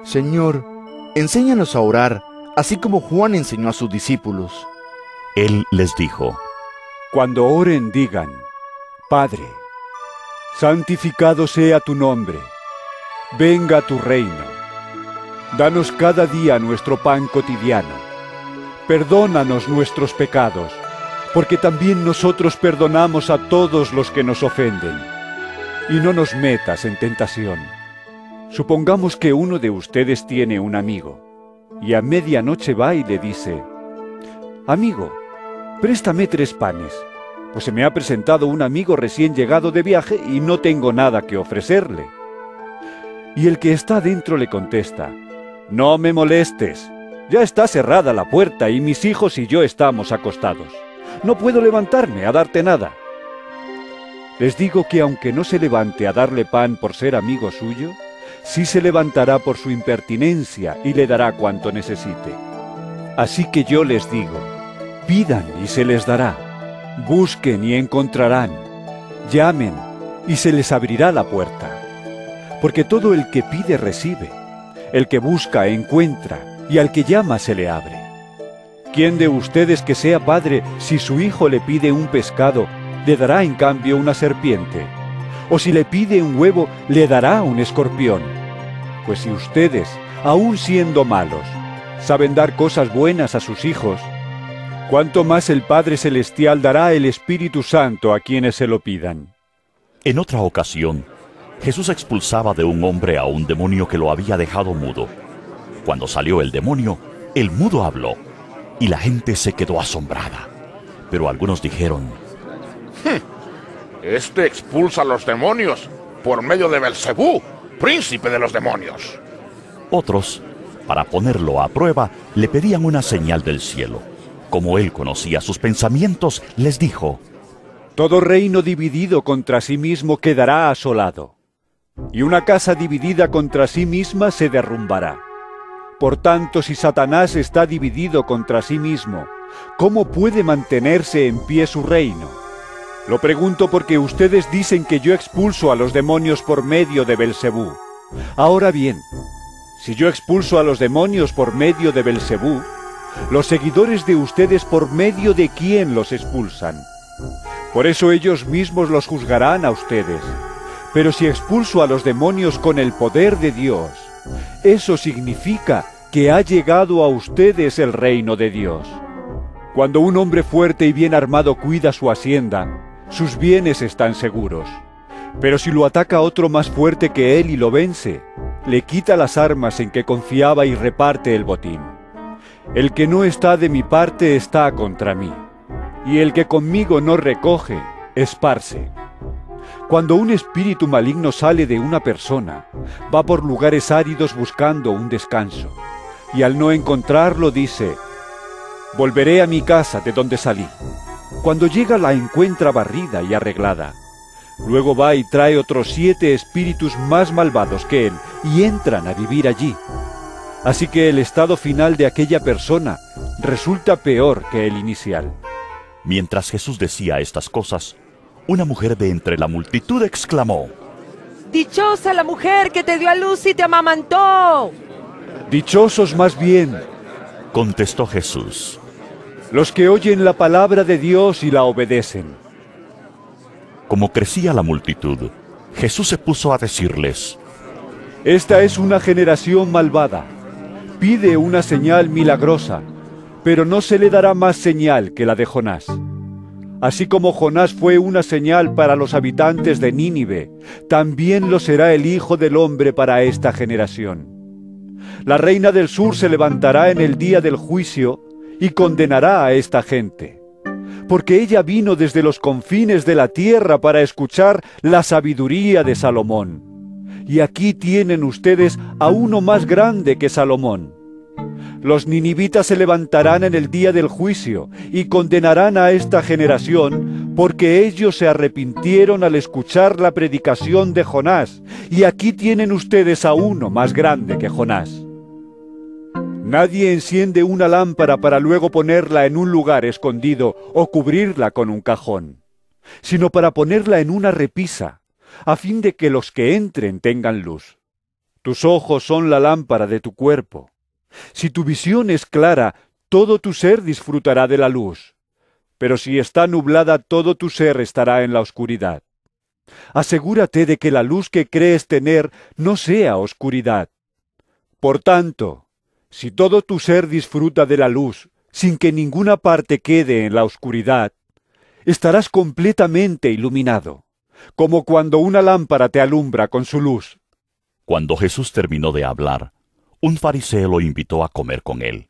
Señor, enséñanos a orar, así como Juan enseñó a sus discípulos. Él les dijo: Cuando oren digan: Padre, santificado sea tu nombre, venga tu reino. Danos cada día nuestro pan cotidiano. Perdónanos nuestros pecados, porque también nosotros perdonamos a todos los que nos ofenden. Y no nos metas en tentación. Supongamos que uno de ustedes tiene un amigo, y a medianoche va y le dice: Amigo, préstame 3 panes, pues se me ha presentado un amigo recién llegado de viaje y no tengo nada que ofrecerle. Y el que está dentro le contesta: No me molestes, ya está cerrada la puerta y mis hijos y yo estamos acostados. No puedo levantarme a darte nada. Les digo que aunque no se levante a darle pan por ser amigo suyo, sí se levantará por su impertinencia y le dará cuanto necesite. Así que yo les digo: pidan y se les dará, busquen y encontrarán, llamen y se les abrirá la puerta. Porque todo el que pide recibe, El que busca, encuentra, y al que llama se le abre. ¿Quién de ustedes que sea padre, si su hijo le pide un pescado, le dará en cambio una serpiente? ¿O si le pide un huevo, le dará un escorpión? Pues si ustedes, aun siendo malos, saben dar cosas buenas a sus hijos, ¿cuánto más el Padre Celestial dará el Espíritu Santo a quienes se lo pidan? En otra ocasión, Jesús expulsaba de un hombre a un demonio que lo había dejado mudo. Cuando salió el demonio, el mudo habló, y la gente se quedó asombrada. Pero algunos dijeron: Este expulsa a los demonios por medio de Belcebú, príncipe de los demonios. Otros, para ponerlo a prueba, le pedían una señal del cielo. Como él conocía sus pensamientos, les dijo: Todo reino dividido contra sí mismo quedará asolado, y una casa dividida contra sí misma se derrumbará. Por tanto, si Satanás está dividido contra sí mismo, ¿cómo puede mantenerse en pie su reino? Lo pregunto porque ustedes dicen que yo expulso a los demonios por medio de Belcebú. Ahora bien, si yo expulso a los demonios por medio de Belcebú, los seguidores de ustedes por medio de quién los expulsan. Por eso ellos mismos los juzgarán a ustedes. Pero si expulso a los demonios con el poder de Dios, eso significa que ha llegado a ustedes el reino de Dios. Cuando un hombre fuerte y bien armado cuida su hacienda, sus bienes están seguros. Pero si lo ataca otro más fuerte que él y lo vence, le quita las armas en que confiaba y reparte el botín. El que no está de mi parte está contra mí, y el que conmigo no recoge, esparce. Cuando un espíritu maligno sale de una persona, va por lugares áridos buscando un descanso, y al no encontrarlo dice: volveré a mi casa de donde salí. Cuando llega la encuentra barrida y arreglada. Luego va y trae otros 7 espíritus más malvados que él, y entran a vivir allí. Así que el estado final de aquella persona resulta peor que el inicial. Mientras Jesús decía estas cosas, una mujer de entre la multitud exclamó: ¡Dichosa la mujer que te dio a luz y te amamantó! Dichosos más bien, contestó Jesús, los que oyen la palabra de Dios y la obedecen. Como crecía la multitud, Jesús se puso a decirles: Esta es una generación malvada. Pide una señal milagrosa, pero no se le dará más señal que la de Jonás. Así como Jonás fue una señal para los habitantes de Nínive, también lo será el Hijo del Hombre para esta generación. La reina del sur se levantará en el día del juicio y condenará a esta gente, porque ella vino desde los confines de la tierra para escuchar la sabiduría de Salomón. Y aquí tienen ustedes a uno más grande que Salomón. Los ninivitas se levantarán en el día del juicio y condenarán a esta generación, porque ellos se arrepintieron al escuchar la predicación de Jonás, y aquí tienen ustedes a uno más grande que Jonás. Nadie enciende una lámpara para luego ponerla en un lugar escondido o cubrirla con un cajón, sino para ponerla en una repisa, a fin de que los que entren tengan luz. Tus ojos son la lámpara de tu cuerpo. Si tu visión es clara, todo tu ser disfrutará de la luz. Pero si está nublada, todo tu ser estará en la oscuridad. Asegúrate de que la luz que crees tener no sea oscuridad. Por tanto, si todo tu ser disfruta de la luz, sin que ninguna parte quede en la oscuridad, estarás completamente iluminado, como cuando una lámpara te alumbra con su luz. Cuando Jesús terminó de hablar, un fariseo lo invitó a comer con él.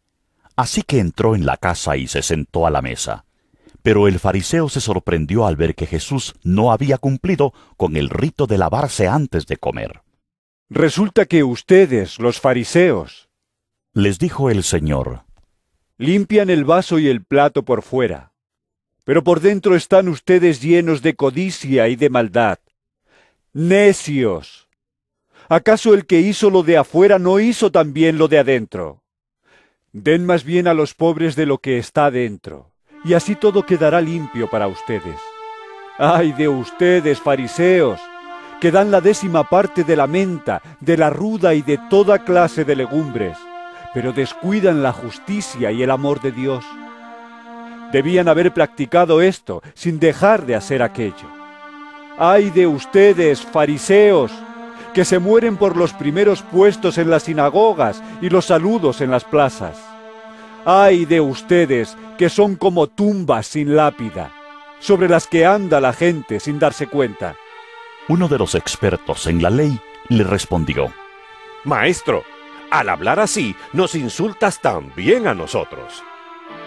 Así que entró en la casa y se sentó a la mesa. Pero el fariseo se sorprendió al ver que Jesús no había cumplido con el rito de lavarse antes de comer. Resulta que ustedes, los fariseos, les dijo el Señor, limpian el vaso y el plato por fuera, pero por dentro están ustedes llenos de codicia y de maldad. ¡Necios! ¿Acaso el que hizo lo de afuera no hizo también lo de adentro? Den más bien a los pobres de lo que está dentro, y así todo quedará limpio para ustedes. ¡Ay de ustedes, fariseos, que dan la 10ª parte de la menta, de la ruda y de toda clase de legumbres, pero descuidan la justicia y el amor de Dios. Debían haber practicado esto sin dejar de hacer aquello. ¡Ay de ustedes, fariseos, que se mueren por los primeros puestos en las sinagogas y los saludos en las plazas! ¡Ay de ustedes, que son como tumbas sin lápida, sobre las que anda la gente sin darse cuenta! Uno de los expertos en la ley le respondió: Maestro, al hablar así, nos insultas también a nosotros.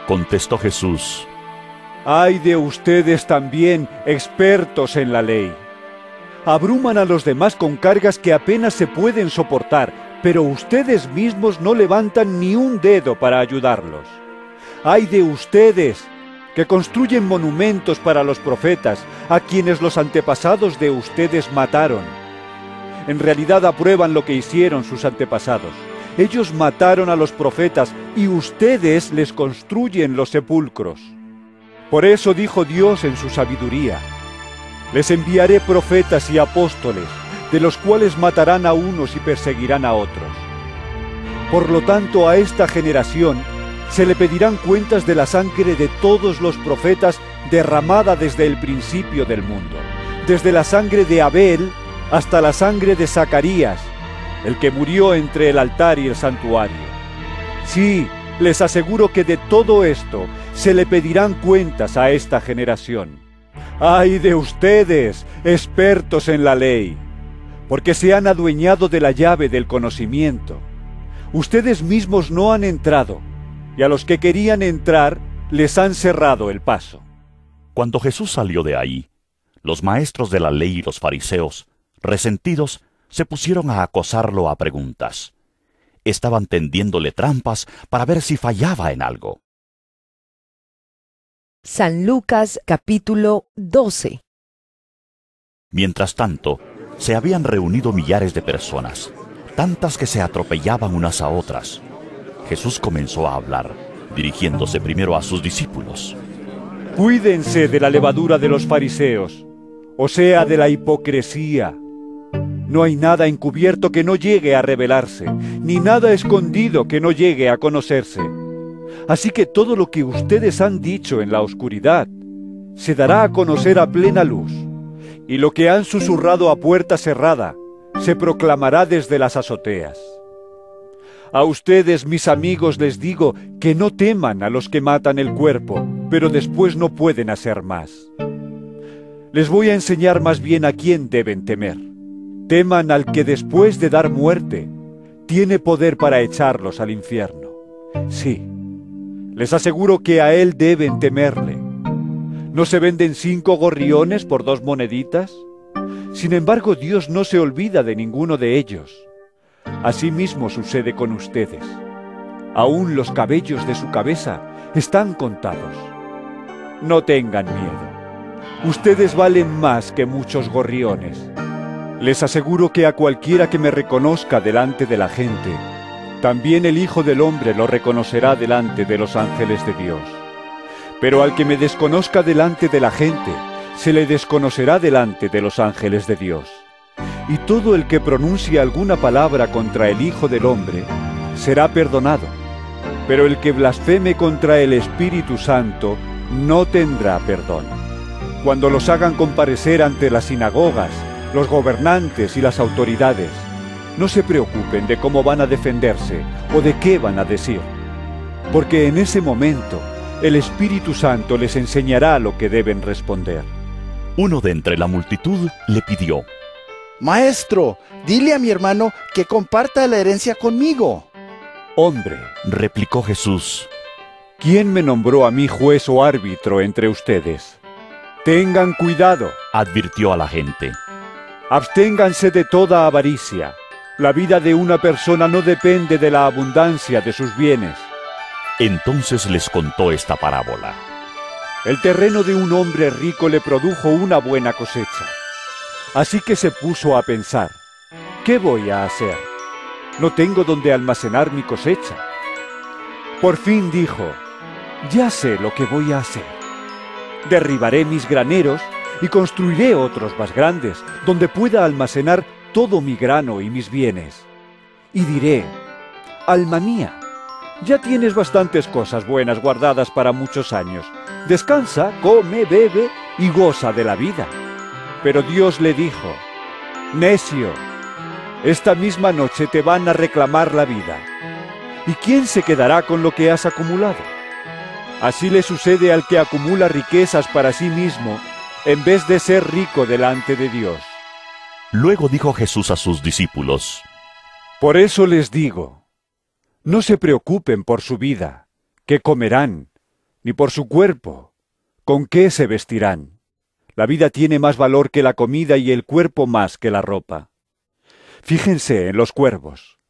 Contestó Jesús: ¡ay de ustedes también, expertos en la ley! Abruman a los demás con cargas que apenas se pueden soportar, pero ustedes mismos no levantan ni un dedo para ayudarlos. ¡Ay de ustedes, que construyen monumentos para los profetas, a quienes los antepasados de ustedes mataron! En realidad aprueban lo que hicieron sus antepasados. Ellos mataron a los profetas y ustedes les construyen los sepulcros. Por eso dijo Dios en su sabiduría: les enviaré profetas y apóstoles, de los cuales matarán a unos y perseguirán a otros. Por lo tanto, a esta generación se le pedirán cuentas de la sangre de todos los profetas derramada desde el principio del mundo, desde la sangre de Abel hasta la sangre de Zacarías, el que murió entre el altar y el santuario. Sí, les aseguro que de todo esto se le pedirán cuentas a esta generación. ¡Ay de ustedes, expertos en la ley! Porque se han adueñado de la llave del conocimiento. Ustedes mismos no han entrado, y a los que querían entrar les han cerrado el paso. Cuando Jesús salió de ahí, los maestros de la ley y los fariseos, resentidos, se pusieron a acosarlo a preguntas. Estaban tendiéndole trampas para ver si fallaba en algo. San Lucas capítulo 12. Mientras tanto, se habían reunido millares de personas, tantas que se atropellaban unas a otras. Jesús comenzó a hablar, dirigiéndose primero a sus discípulos. Cuídense de la levadura de los fariseos, o sea, de la hipocresía. No hay nada encubierto que no llegue a revelarse, ni nada escondido que no llegue a conocerse. Así que todo lo que ustedes han dicho en la oscuridad se dará a conocer a plena luz, y lo que han susurrado a puerta cerrada se proclamará desde las azoteas. A ustedes, mis amigos, les digo que no teman a los que matan el cuerpo, pero después no pueden hacer más. Les voy a enseñar más bien a quién deben temer. Teman al que después de dar muerte, tiene poder para echarlos al infierno. Sí, les aseguro que a él deben temerle. ¿No se venden 5 gorriones por 2 moneditas? Sin embargo, Dios no se olvida de ninguno de ellos. Asimismo sucede con ustedes. Aún los cabellos de su cabeza están contados. No tengan miedo. Ustedes valen más que muchos gorriones. Les aseguro que a cualquiera que me reconozca delante de la gente, también el Hijo del Hombre lo reconocerá delante de los ángeles de Dios. Pero al que me desconozca delante de la gente, se le desconocerá delante de los ángeles de Dios. Y todo el que pronuncie alguna palabra contra el Hijo del Hombre será perdonado, pero el que blasfeme contra el Espíritu Santo no tendrá perdón. Cuando los hagan comparecer ante las sinagogas, los gobernantes y las autoridades, no se preocupen de cómo van a defenderse o de qué van a decir, porque en ese momento el Espíritu Santo les enseñará lo que deben responder. Uno de entre la multitud le pidió: Maestro, dile a mi hermano que comparta la herencia conmigo. Hombre, replicó Jesús, ¿quién me nombró a mí juez o árbitro entre ustedes? Tengan cuidado, advirtió a la gente. Absténganse de toda avaricia. La vida de una persona no depende de la abundancia de sus bienes. Entonces les contó esta parábola. El terreno de un hombre rico le produjo una buena cosecha. Así que se puso a pensar, ¿qué voy a hacer? No tengo donde almacenar mi cosecha. Por fin dijo, ya sé lo que voy a hacer. Derribaré mis graneros y construiré otros más grandes, donde pueda almacenar todo mi grano y mis bienes. Y diré, alma mía, ya tienes bastantes cosas buenas guardadas para muchos años. Descansa, come, bebe y goza de la vida. Pero Dios le dijo, necio, esta misma noche te van a reclamar la vida. ¿Y quién se quedará con lo que has acumulado? Así le sucede al que acumula riquezas para sí mismo, en vez de ser rico delante de Dios. Luego dijo Jesús a sus discípulos, por eso les digo, no se preocupen por su vida, qué comerán, ni por su cuerpo, con qué se vestirán. La vida tiene más valor que la comida y el cuerpo más que la ropa. Fíjense en los cuervos.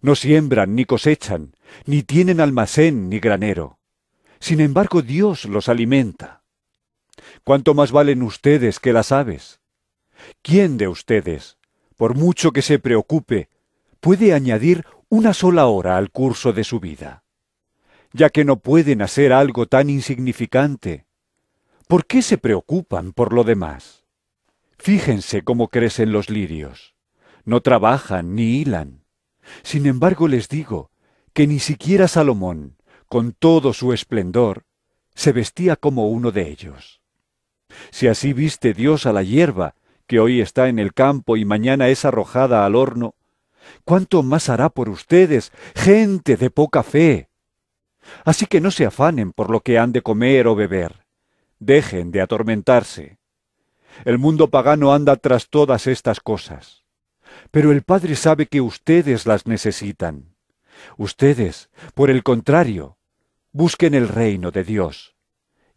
No siembran ni cosechan, ni tienen almacén ni granero. Sin embargo, Dios los alimenta. ¿Cuánto más valen ustedes que las aves? ¿Quién de ustedes, por mucho que se preocupe, puede añadir una sola hora al curso de su vida? Ya que no pueden hacer algo tan insignificante, ¿por qué se preocupan por lo demás? Fíjense cómo crecen los lirios. No trabajan ni hilan. Sin embargo, les digo que ni siquiera Salomón, con todo su esplendor, se vestía como uno de ellos. Si así viste Dios a la hierba, que hoy está en el campo y mañana es arrojada al horno, ¿cuánto más hará por ustedes, gente de poca fe? Así que no se afanen por lo que han de comer o beber. Dejen de atormentarse. El mundo pagano anda tras todas estas cosas. Pero el Padre sabe que ustedes las necesitan. Ustedes, por el contrario, busquen el reino de Dios,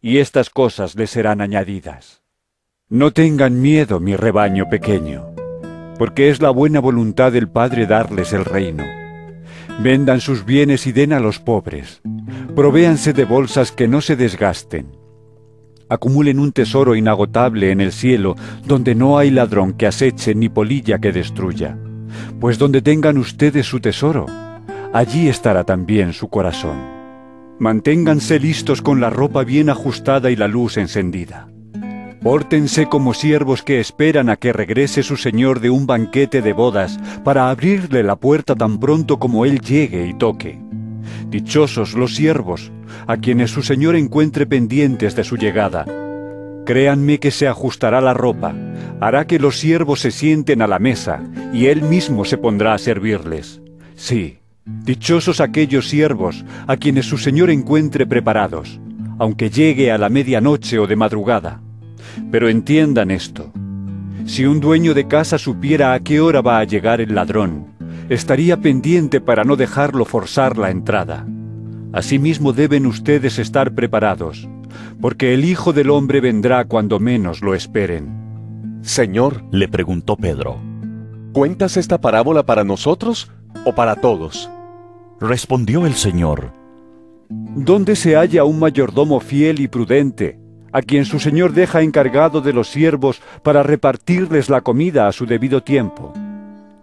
y estas cosas les serán añadidas. No tengan miedo, mi rebaño pequeño, porque es la buena voluntad del Padre darles el reino. Vendan sus bienes y den a los pobres. Provéanse de bolsas que no se desgasten. Acumulen un tesoro inagotable en el cielo, donde no hay ladrón que aceche ni polilla que destruya. Pues donde tengan ustedes su tesoro, allí estará también su corazón. Manténganse listos con la ropa bien ajustada y la luz encendida. Pórtense como siervos que esperan a que regrese su señor de un banquete de bodas, para abrirle la puerta tan pronto como él llegue y toque. Dichosos los siervos, a quienes su señor encuentre pendientes de su llegada. Créanme que se ajustará la ropa, hará que los siervos se sienten a la mesa, y él mismo se pondrá a servirles. Sí, dichosos aquellos siervos, a quienes su señor encuentre preparados, aunque llegue a la medianoche o de madrugada. Pero entiendan esto, si un dueño de casa supiera a qué hora va a llegar el ladrón, estaría pendiente para no dejarlo forzar la entrada. Asimismo deben ustedes estar preparados, porque el Hijo del Hombre vendrá cuando menos lo esperen. Señor, le preguntó Pedro, ¿cuentas esta parábola para nosotros o para todos? Respondió el Señor, ¿dónde se halla un mayordomo fiel y prudente, a quien su señor deja encargado de los siervos para repartirles la comida a su debido tiempo?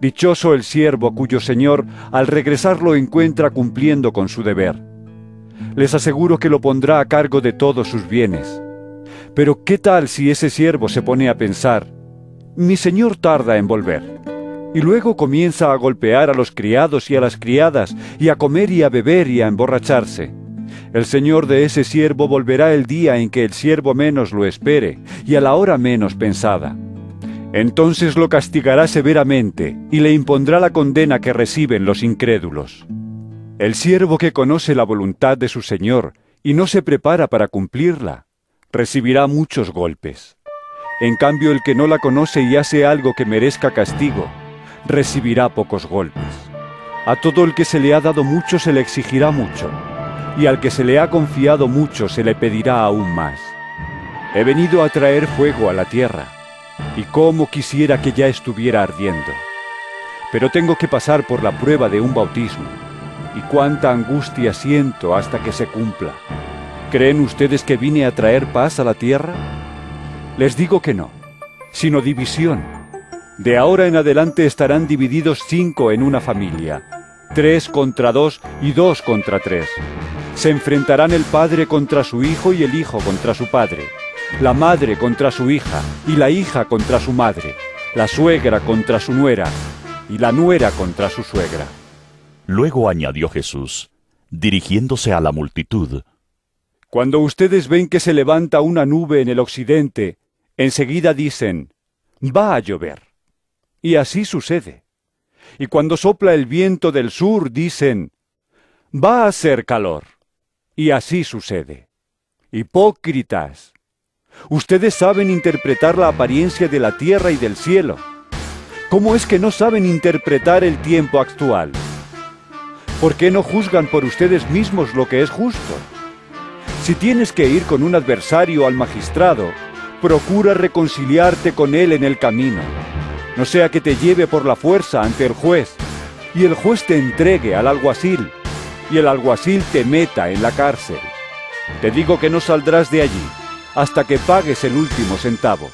Dichoso el siervo cuyo señor al regresar lo encuentra cumpliendo con su deber. Les aseguro que lo pondrá a cargo de todos sus bienes. Pero ¿qué tal si ese siervo se pone a pensar, mi señor tarda en volver? Y luego comienza a golpear a los criados y a las criadas, y a comer y a beber y a emborracharse. El señor de ese siervo volverá el día en que el siervo menos lo espere, y a la hora menos pensada. Entonces lo castigará severamente, y le impondrá la condena que reciben los incrédulos. El siervo que conoce la voluntad de su señor, y no se prepara para cumplirla, recibirá muchos golpes. En cambio, el que no la conoce y hace algo que merezca castigo, recibirá pocos golpes. A todo el que se le ha dado mucho se le exigirá mucho, y al que se le ha confiado mucho se le pedirá aún más. He venido a traer fuego a la tierra, y cómo quisiera que ya estuviera ardiendo. Pero tengo que pasar por la prueba de un bautismo, y cuánta angustia siento hasta que se cumpla. ¿Creen ustedes que vine a traer paz a la tierra? Les digo que no, sino división. De ahora en adelante estarán divididos 5 en una familia, 3 contra 2 y 2 contra 3. Se enfrentarán el padre contra su hijo y el hijo contra su padre, la madre contra su hija, y la hija contra su madre, la suegra contra su nuera, y la nuera contra su suegra. Luego añadió Jesús, dirigiéndose a la multitud: Cuando ustedes ven que se levanta una nube en el occidente, enseguida dicen, va a llover. Y así sucede. Y cuando sopla el viento del sur, dicen, va a hacer calor. Y así sucede. Hipócritas. Ustedes saben interpretar la apariencia de la tierra y del cielo. ¿Cómo es que no saben interpretar el tiempo actual? ¿Por qué no juzgan por ustedes mismos lo que es justo? Si tienes que ir con un adversario al magistrado, procura reconciliarte con él en el camino. No sea que te lleve por la fuerza ante el juez, y el juez te entregue al alguacil, y el alguacil te meta en la cárcel. Te digo que no saldrás de allí hasta que pagues el último centavo.